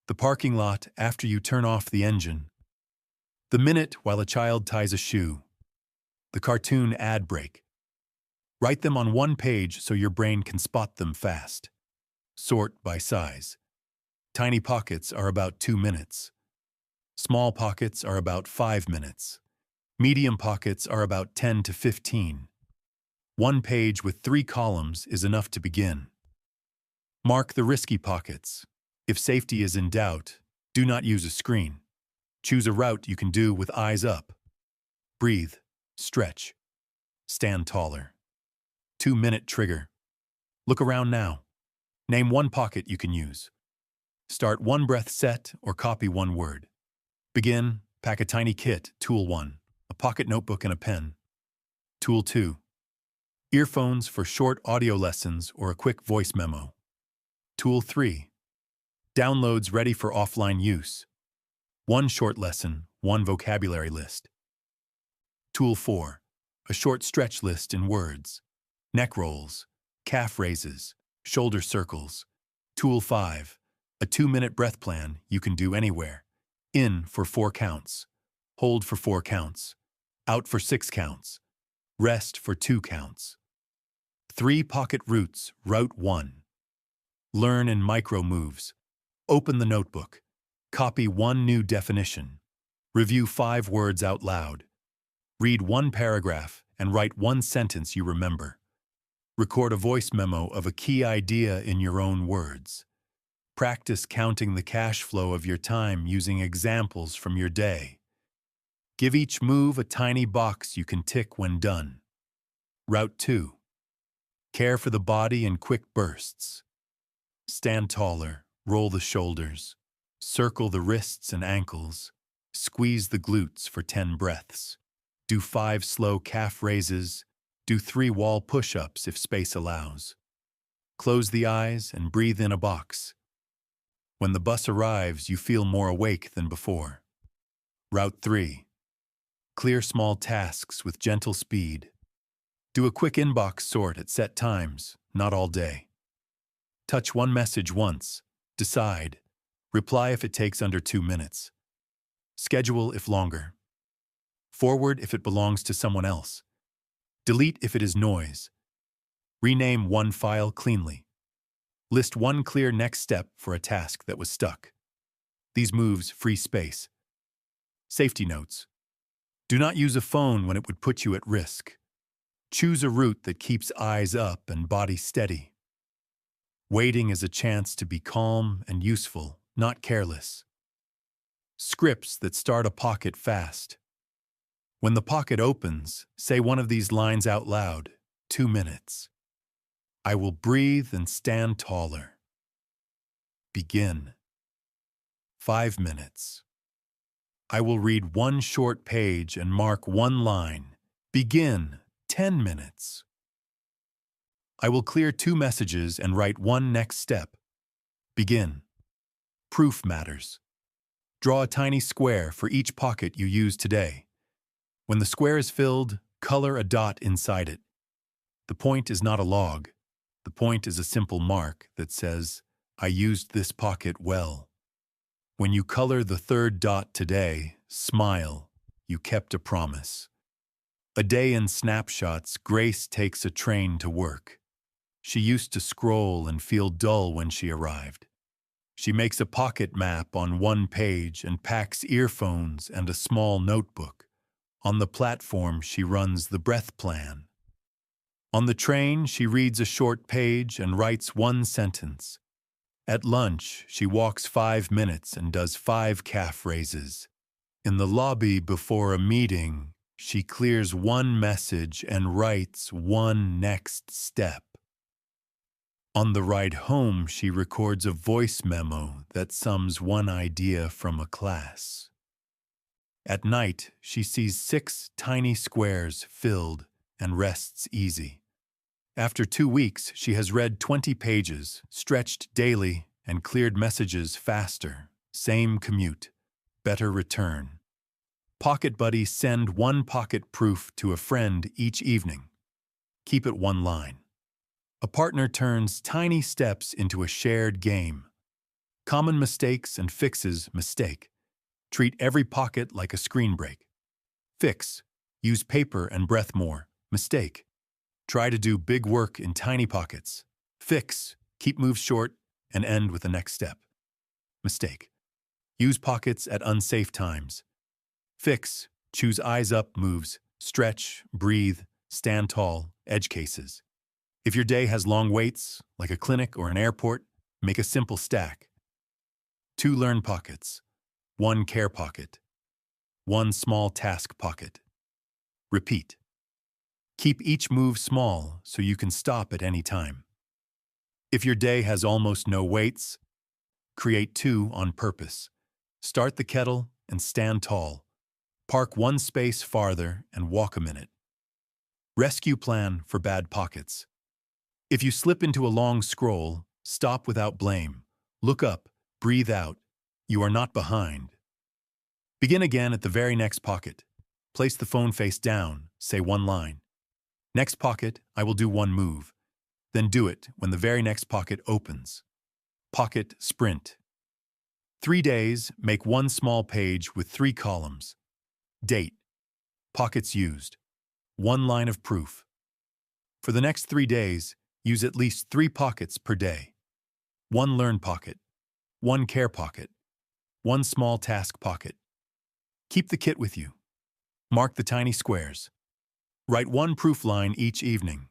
the parking lot after you turn off the engine, the minute while a child ties a shoe, the cartoon ad break. Write them on 1 page so your brain can spot them fast. Sort by size. Tiny pockets are about 2 minutes. Small pockets are about 5 minutes. Medium pockets are about 10 to 15. 1 page with 3 columns is enough to begin. Mark the risky pockets. If safety is in doubt, do not use a screen. Choose a route you can do with eyes up. Breathe. Stretch. Stand taller. 2-minute trigger. Look around now. Name 1 pocket you can use. Start 1 breath set or copy 1 word. Begin, pack a tiny kit, tool 1, a pocket notebook and a pen. Tool 2, earphones for short audio lessons or a quick voice memo. Tool 3, downloads ready for offline use. 1 short lesson, 1 vocabulary list. Tool 4, a short stretch list in words. Neck rolls, calf raises, shoulder circles. Tool 5, a 2-minute breath plan you can do anywhere. In for 4 counts, hold for 4 counts, out for 6 counts, rest for 2 counts. 3 pocket routes, route 1. Learn in micro moves. Open the notebook. Copy 1 new definition. Review 5 words out loud. Read 1 paragraph and write 1 sentence you remember. Record a voice memo of a key idea in your own words. Practice counting the cash flow of your time using examples from your day. Give each move a tiny box you can tick when done. Route 2. Care for the body in quick bursts. Stand taller, roll the shoulders, circle the wrists and ankles, squeeze the glutes for 10 breaths. Do 5 slow calf raises. Do 3 wall push-ups if space allows. Close the eyes and breathe in a box. When the bus arrives, you feel more awake than before. Route 3. Clear small tasks with gentle speed. Do a quick inbox sort at set times, not all day. Touch 1 message once. Decide. Reply if it takes under 2 minutes. Schedule if longer. Forward if it belongs to someone else. Delete if it is noise. Rename 1 file cleanly. List 1 clear next step for a task that was stuck. These moves free space. Safety notes. Do not use a phone when it would put you at risk. Choose a route that keeps eyes up and body steady. Waiting is a chance to be calm and useful, not careless. Scripts that start a pocket fast. When the pocket opens, say one of these lines out loud. 2 minutes. I will breathe and stand taller. Begin. 5 minutes. I will read one short page and mark one line. Begin. 10 minutes. I will clear 2 messages and write one next step. Begin. Proof matters. Draw a tiny square for each pocket you use today. When the square is filled, color a dot inside it. The point is not a log. The point is a simple mark that says, I used this pocket well. When you color the 3rd dot today, smile. You kept a promise. A day in snapshots, Grace takes a train to work. She used to scroll and feel dull when she arrived. She makes a pocket map on one page and packs earphones and a small notebook. On the platform, she runs the breath plan. On the train, she reads a short page and writes one sentence. At lunch, she walks 5 minutes and does 5 calf raises. In the lobby before a meeting, she clears one message and writes one next step. On the ride home, she records a voice memo that sums one idea from a class. At night, she sees 6 tiny squares filled and rests easy. After 2 weeks, she has read 20 pages, stretched daily, and cleared messages faster. Same commute, better return. Pocket buddies send one pocket proof to a friend each evening. Keep it one line. A partner turns tiny steps into a shared game. Common mistakes and fixes mistake. Treat every pocket like a screen break. Fix. Use paper and breath more. Mistake. Try to do big work in tiny pockets. Fix. Keep moves short and end with the next step. Mistake. Use pockets at unsafe times. Fix. Choose eyes up moves. Stretch, breathe, stand tall, edge cases. If your day has long waits, like a clinic or an airport, make a simple stack. 2 learn pockets. 1 care pocket. 1 small task pocket. Repeat. Keep each move small so you can stop at any time. If your day has almost no weights, create 2 on purpose. Start the kettle and stand tall. Park 1 space farther and walk a minute. Rescue plan for bad pockets. If you slip into a long scroll, stop without blame. Look up, breathe out. You are not behind. Begin again at the very next pocket. Place the phone face down, say one line. Next pocket, I will do 1 move. Then do it when the very next pocket opens. Pocket sprint. 3 days, make 1 small page with 3 columns. Date. Pockets used. 1 line of proof. For the next 3 days, use at least 3 pockets per day. 1 learn pocket. 1 care pocket. 1 small task pocket. Keep the kit with you. Mark the tiny squares. Write 1 proof line each evening.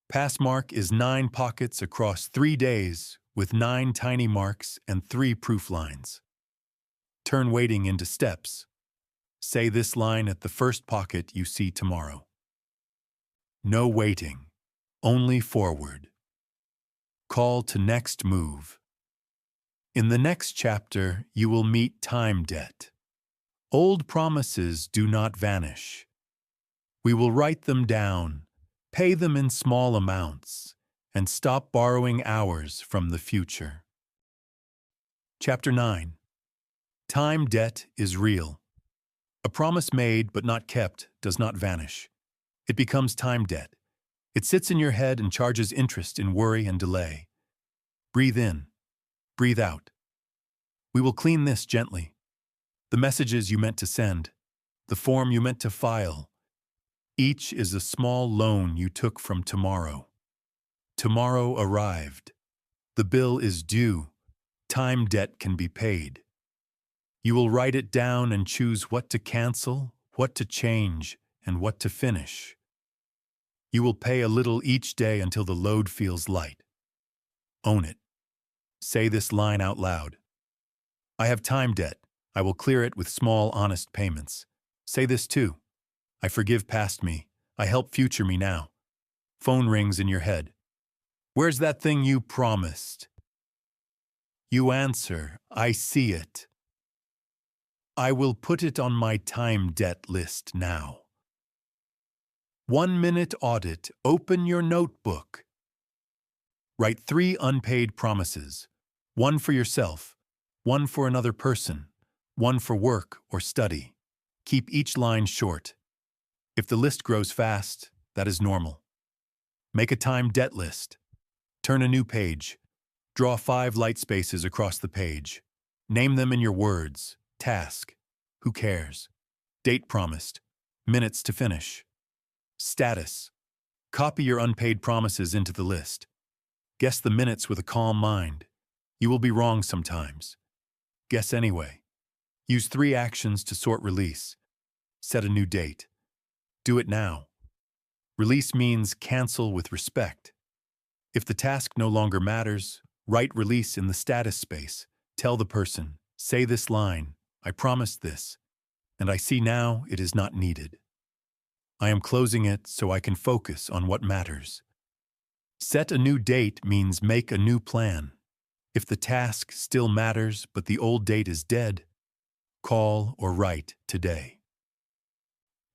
Pass mark is 9 pockets across 3 days with 9 tiny marks and 3 proof lines. Turn waiting into steps. Say this line at the first pocket you see tomorrow. No waiting, only forward. Call to next move. In the next chapter, you will meet time debt. Old promises do not vanish. We will write them down, pay them in small amounts, and stop borrowing hours from the future. Chapter 9. Time debt is real. A promise made but not kept does not vanish. It becomes time debt. It sits in your head and charges interest in worry and delay. Breathe in. Breathe out. We will clean this gently. The messages you meant to send. The form you meant to file. Each is a small loan you took from tomorrow. Tomorrow arrived. The bill is due. Time debt can be paid. You will write it down and choose what to cancel, what to change, and what to finish. You will pay a little each day until the load feels light. Own it. Say this line out loud. I have time debt. I will clear it with small, honest payments. Say this too. I forgive past me. I help future me now. Phone rings in your head. Where's that thing you promised? You answer, I see it. I will put it on my time debt list now. 1-minute audit. Open your notebook. Write 3 unpaid promises. 1 for yourself, 1 for another person, 1 for work or study. Keep each line short. If the list grows fast, that is normal. Make a time debt list. Turn a new page. Draw 5 light spaces across the page. Name them in your words. Task. Who cares? Date promised. Minutes to finish. Status. Copy your unpaid promises into the list. Guess the minutes with a calm mind. You will be wrong sometimes. Guess anyway. Use 3 actions to sort release. Set a new date. Do it now. Release means cancel with respect. If the task no longer matters, write release in the status space. Tell the person, say this line, I promised this, and I see now it is not needed. I am closing it so I can focus on what matters. Set a new date means make a new plan. If the task still matters but the old date is dead, call or write today.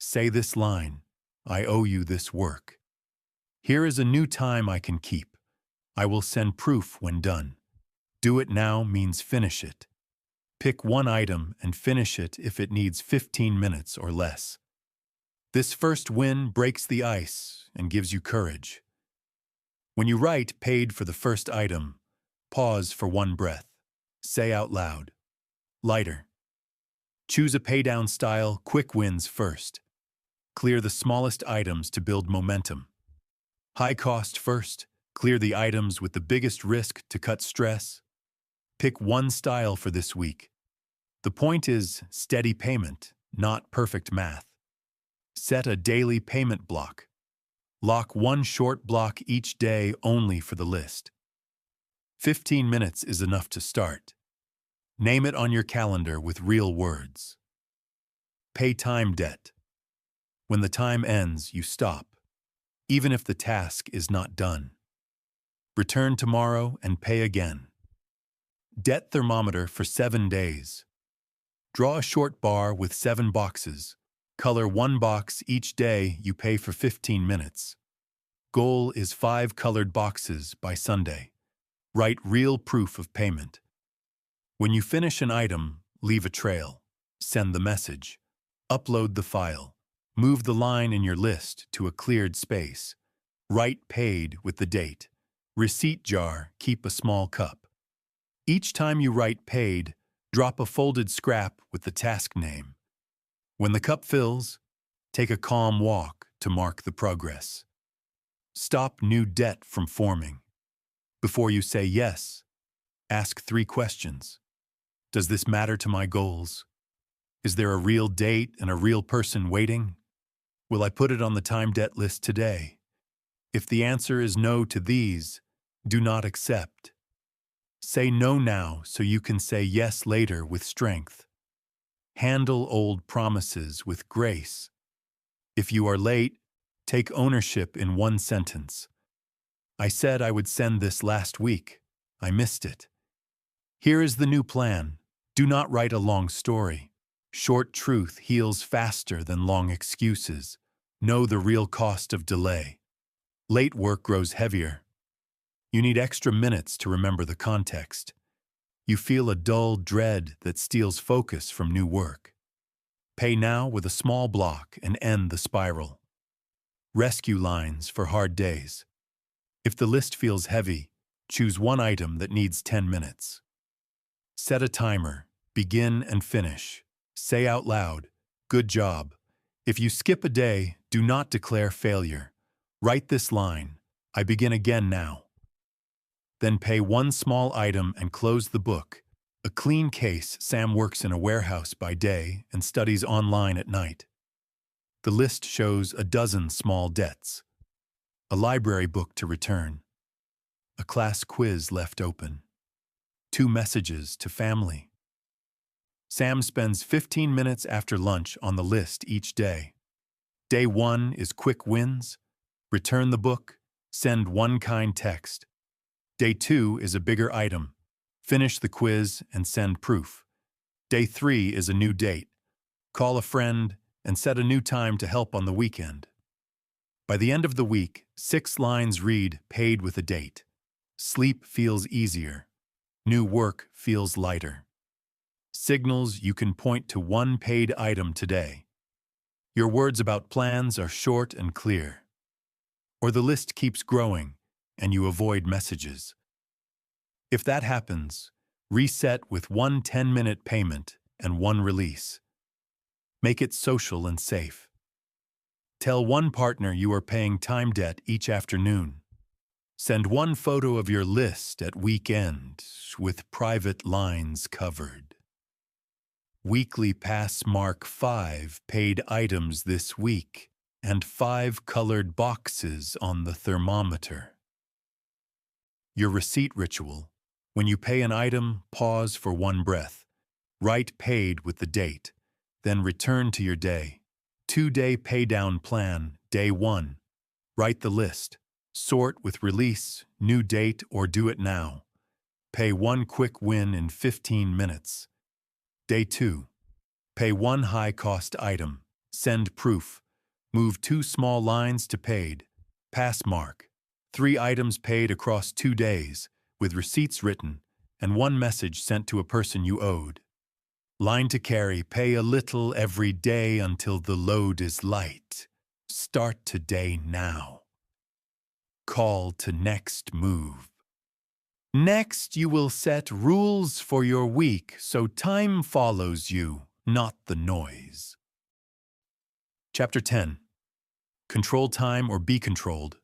Say this line, I owe you this work. Here is a new time I can keep. I will send proof when done. Do it now means finish it. Pick 1 item and finish it if it needs 15 minutes or less. This first win breaks the ice and gives you courage. When you write paid for the first item, pause for 1 breath. Say out loud. Lighter. Choose a paydown style, quick wins first. Clear the smallest items to build momentum. High cost first. Clear the items with the biggest risk to cut stress. Pick 1 style for this week. The point is steady payment, not perfect math. Set a daily payment block. Lock 1 short block each day only for the list. 15 minutes is enough to start. Name it on your calendar with real words. Pay time debt. When the time ends, you stop, even if the task is not done. Return tomorrow and pay again. Debt thermometer for 7 days. Draw a short bar with 7 boxes. Color 1 box each day you pay for 15 minutes. Goal is 5 colored boxes by Sunday. Write real proof of payment. When you finish an item, leave a trail. Send the message. Upload the file. Move the line in your list to a cleared space. Write paid with the date. Receipt jar, keep a small cup. Each time you write paid, drop a folded scrap with the task name. When the cup fills, take a calm walk to mark the progress. Stop new debt from forming. Before you say yes, ask 3 questions. Does this matter to my goals? Is there a real date and a real person waiting? Will I put it on the time debt list today? If the answer is no to these, do not accept. Say no now so you can say yes later with strength. Handle old promises with grace. If you are late, take ownership in 1 sentence. I said I would send this last week. I missed it. Here is the new plan. Do not write a long story. Short truth heals faster than long excuses. Know the real cost of delay. Late work grows heavier. You need extra minutes to remember the context. You feel a dull dread that steals focus from new work. Pay now with a small block and end the spiral. Rescue lines for hard days. If the list feels heavy, choose 1 item that needs 10 minutes. Set a timer. Begin and finish. Say out loud, good job. If you skip a day, do not declare failure. Write this line, I begin again now. Then pay 1 small item and close the book. A clean case. Sam works in a warehouse by day and studies online at night. The list shows a dozen small debts. A library book to return. A class quiz left open. 2 messages to family. Sam spends 15 minutes after lunch on the list each day. Day 1 is quick wins. Return the book. Send one kind text. Day 2 is a bigger item. Finish the quiz and send proof. Day 3 is a new date. Call a friend and set a new time to help on the weekend. By the end of the week, 6 lines read paid with a date. Sleep feels easier. New work feels lighter. Signals you can point to one paid item today. Your words about plans are short and clear. Or the list keeps growing and you avoid messages. If that happens, reset with one 10-minute payment and one release. Make it social and safe. Tell one partner you are paying time debt each afternoon. Send one photo of your list at weekend with private lines covered. Weekly pass mark 5 paid items this week and 5 colored boxes on the thermometer. Your receipt ritual. When you pay an item, pause for one breath. Write paid with the date. Then return to your day. 2-day paydown plan, day 1. Write the list. Sort with release, new date, or do it now. Pay one quick win in 15 minutes. Day 2. Pay one high-cost item. Send proof. Move 2 small lines to paid. Pass mark. 3 items paid across 2 days, with receipts written, and one message sent to a person you owed. Line to carry, pay a little every day until the load is light. Start today now. Call to next move. Next, you will set rules for your week so time follows you, not the noise. Chapter 10. Control time or be controlled.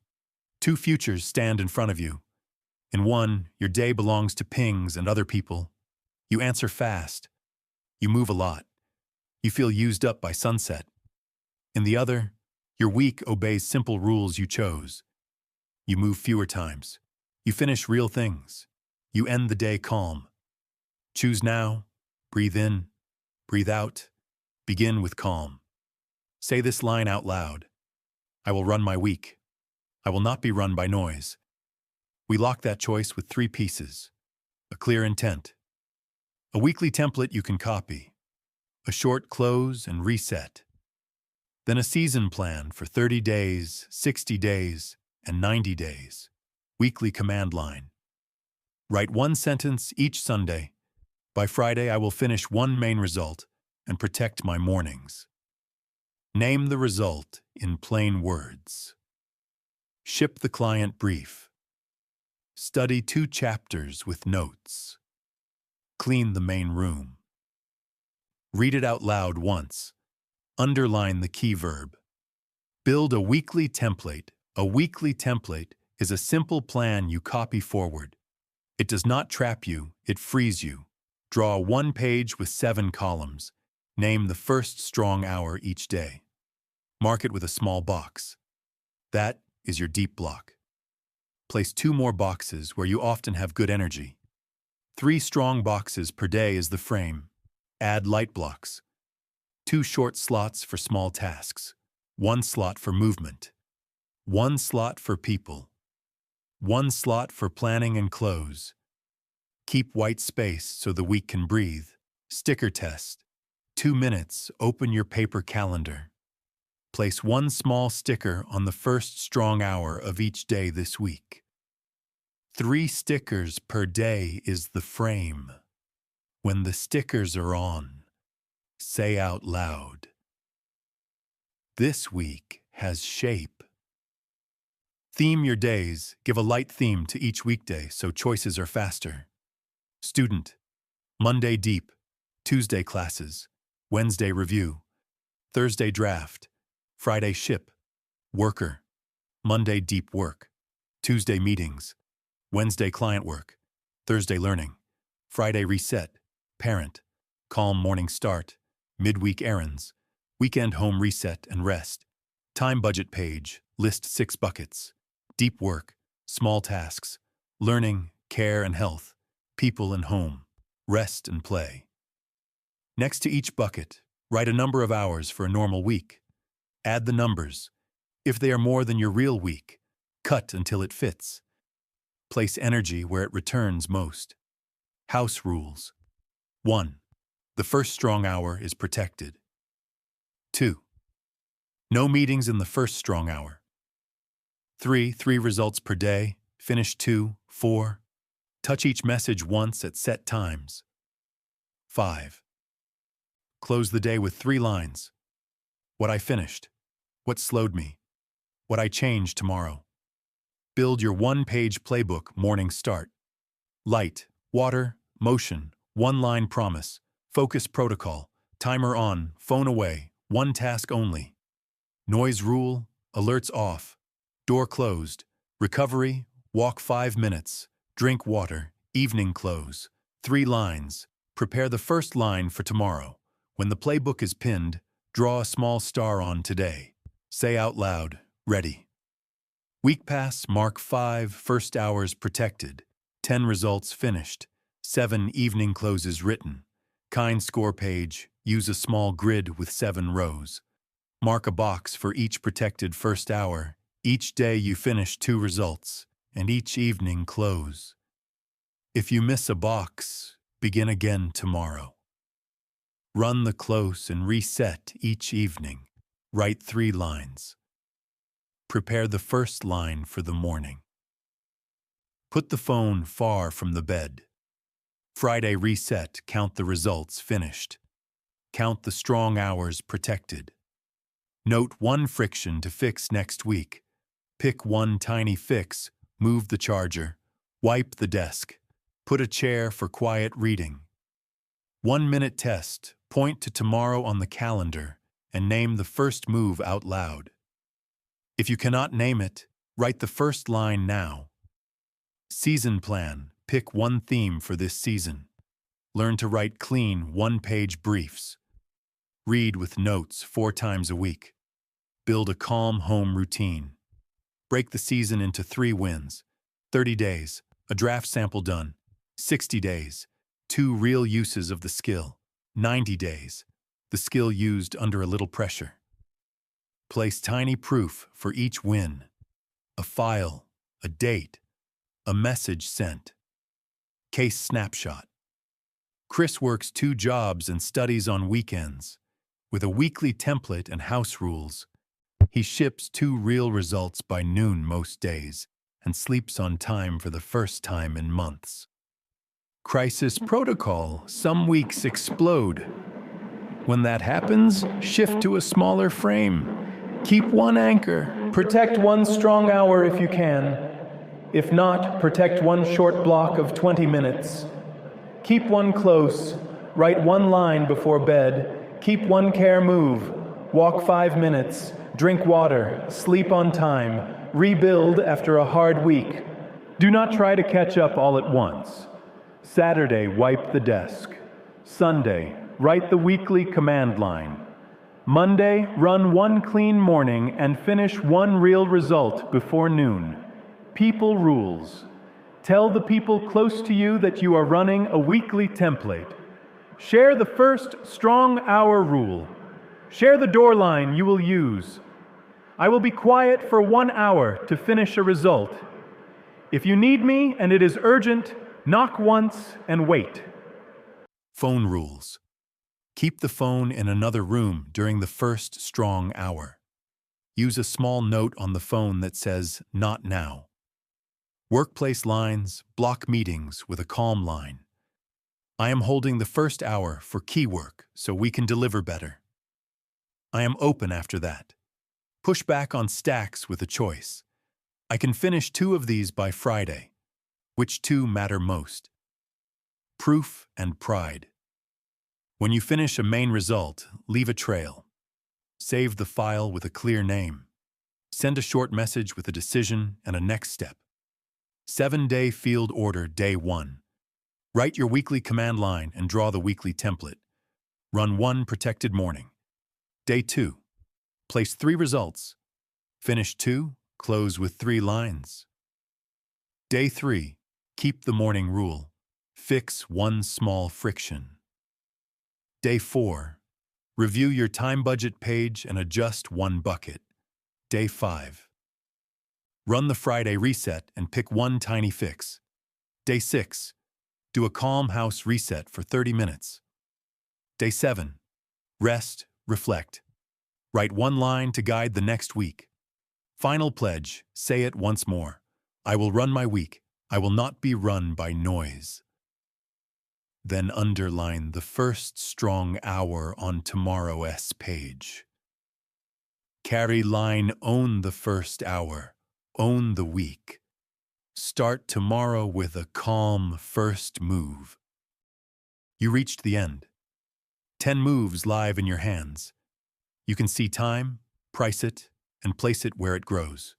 2 futures stand in front of you. In one, your day belongs to pings and other people. You answer fast. You move a lot. You feel used up by sunset. In the other, your week obeys simple rules you chose. You move fewer times. You finish real things. You end the day calm. Choose now. Breathe in. Breathe out. Begin with calm. Say this line out loud. I will run my week. I will not be run by noise. We lock that choice with 3 pieces. A clear intent. A weekly template you can copy. A short close and reset. Then a season plan for 30 days, 60 days, and 90 days. Weekly command line. Write 1 sentence each Sunday. By Friday, I will finish 1 main result and protect my mornings. Name the result in plain words. Ship the client brief. Study 2 chapters with notes. Clean the main room. Read it out loud once. Underline the key verb. Build a weekly template. A weekly template is a simple plan you copy forward. It does not trap you, it frees you. Draw 1 page with 7 columns. Name the first strong hour each day. Mark it with a small box. That is your deep block. Place 2 more boxes where you often have good energy. 3 strong boxes per day is the frame. Add light blocks. 2 short slots for small tasks. 1 slot for movement. 1 slot for people. 1 slot for planning and close. Keep white space so the week can breathe. Sticker test. 2 minutes, open your paper calendar. Place 1 small sticker on the first strong hour of each day this week. 3 stickers per day is the frame. When the stickers are on, say out loud, this week has shape. Theme your days. Give a light theme to each weekday so choices are faster. Student. Monday deep. Tuesday classes. Wednesday review. Thursday draft. Friday ship. Worker. Monday deep work. Tuesday meetings. Wednesday client work. Thursday learning. Friday reset. Parent. Calm morning start. Midweek errands. Weekend home reset and rest. Time budget page. List 6 buckets. Deep work. Small tasks. Learning, care and health. People and home. Rest and play. Next to each bucket, write a number of hours for a normal week. Add the numbers. If they are more than your real week, cut until it fits. Place energy where it returns most. House rules. 1. The first strong hour is protected. 2. No meetings in the first strong hour. 3 results per day. Finish 2, 4. Touch each message once at set times. 5. Close the day with 3 lines. What I finished. What slowed me. What I change tomorrow. Build your one-page playbook morning start. Light, water, motion, one-line promise, focus protocol, timer on, phone away, one task only. Noise rule, alerts off, door closed, recovery, walk 5 minutes, drink water, evening close, 3 lines, prepare the first line for tomorrow. When the playbook is pinned, draw a small star on today. Say out loud, ready. Week pass, mark 5 first hours protected, 10 results finished, 7 evening closes written. Kind score page, use a small grid with 7 rows. Mark a box for each protected first hour. Each day you finish 2 results, and each evening close. If you miss a box, begin again tomorrow. Run the close and reset each evening. Write 3 lines. Prepare the first line for the morning. Put the phone far from the bed. Friday reset, count the results finished. Count the strong hours protected. Note 1 friction to fix next week. Pick 1 tiny fix, move the charger, wipe the desk, put a chair for quiet reading. 1-minute test, point to tomorrow on the calendar and name the first move out loud. If you cannot name it, write the first line now. Season plan, pick 1 theme for this season. Learn to write clean 1-page briefs. Read with notes 4 times a week. Build a calm home routine. Break the season into 3 wins. 30 days, a draft sample done. 60 days, 2 real uses of the skill. 90 days, the skill used under a little pressure. Place tiny proof for each win. A file, a date, a message sent. Case snapshot. Chris works 2 jobs and studies on weekends. With a weekly template and house rules, he ships 2 real results by noon most days and sleeps on time for the first time in months. Crisis protocol. Some weeks explode. When that happens, shift to a smaller frame. Keep 1 anchor. Protect 1 strong hour if you can. If not, protect 1 short block of 20 minutes. Keep 1 close. Write 1 line before bed. Keep 1 care move. Walk 5 minutes. Drink water. Sleep on time. Rebuild after a hard week. Do not try to catch up all at once. Saturday, wipe the desk. Sunday, write the weekly command line. Monday, run 1 clean morning and finish 1 real result before noon. People rules. Tell the people close to you that you are running a weekly template. Share the first strong hour rule. Share the door line you will use. I will be quiet for 1 hour to finish a result. If you need me and it is urgent, knock once and wait. Phone rules. Keep the phone in another room during the first strong hour. Use a small note on the phone that says, "Not now." Workplace lines, block meetings with a calm line. I am holding the first hour for key work so we can deliver better. I am open after that. Push back on stacks with a choice. I can finish 2 of these by Friday. Which 2 matter most? Proof and pride. When you finish a main result, leave a trail. Save the file with a clear name. Send a short message with a decision and a next step. 7-day field order, day 1. Write your weekly command line and draw the weekly template. Run 1 protected morning. Day 2. Place 3 results. Finish 2, close with 3 lines. Day 3. Keep the morning rule. Fix 1 small friction. Day 4. Review your time budget page and adjust one bucket. Day 5. Run the Friday reset and pick one tiny fix. Day 6. Do a calm house reset for 30 minutes. Day 7. Rest, reflect. Write one line to guide the next week. Final pledge, say it once more. I will run my week. I will not be run by noise. Then underline the first strong hour on tomorrow's page. Carry line own the first hour, own the week. Start tomorrow with a calm first move. You reached the end. 10 moves live in your hands. You can see time, price it, and place it where it grows.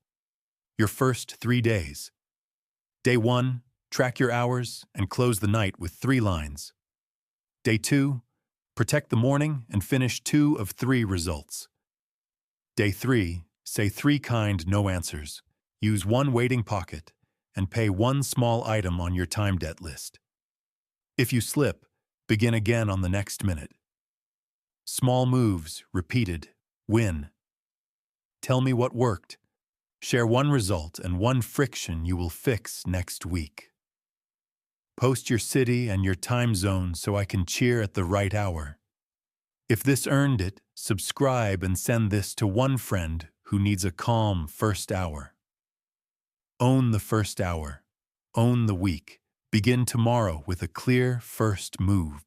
Your first 3 days. Day 1, track your hours and close the night with 3 lines. Day 2, protect the morning and finish 2 of 3 results. Day 3, say 3 kind no answers. Use 1 waiting pocket and pay 1 small item on your time debt list. If you slip, begin again on the next minute. Small moves, repeated, win. Tell me what worked. Share 1 result and 1 friction you will fix next week. Post your city and your time zone so I can cheer at the right hour. If this earned it, subscribe and send this to 1 friend who needs a calm first hour. Own the first hour. Own the week. Begin tomorrow with a clear first move.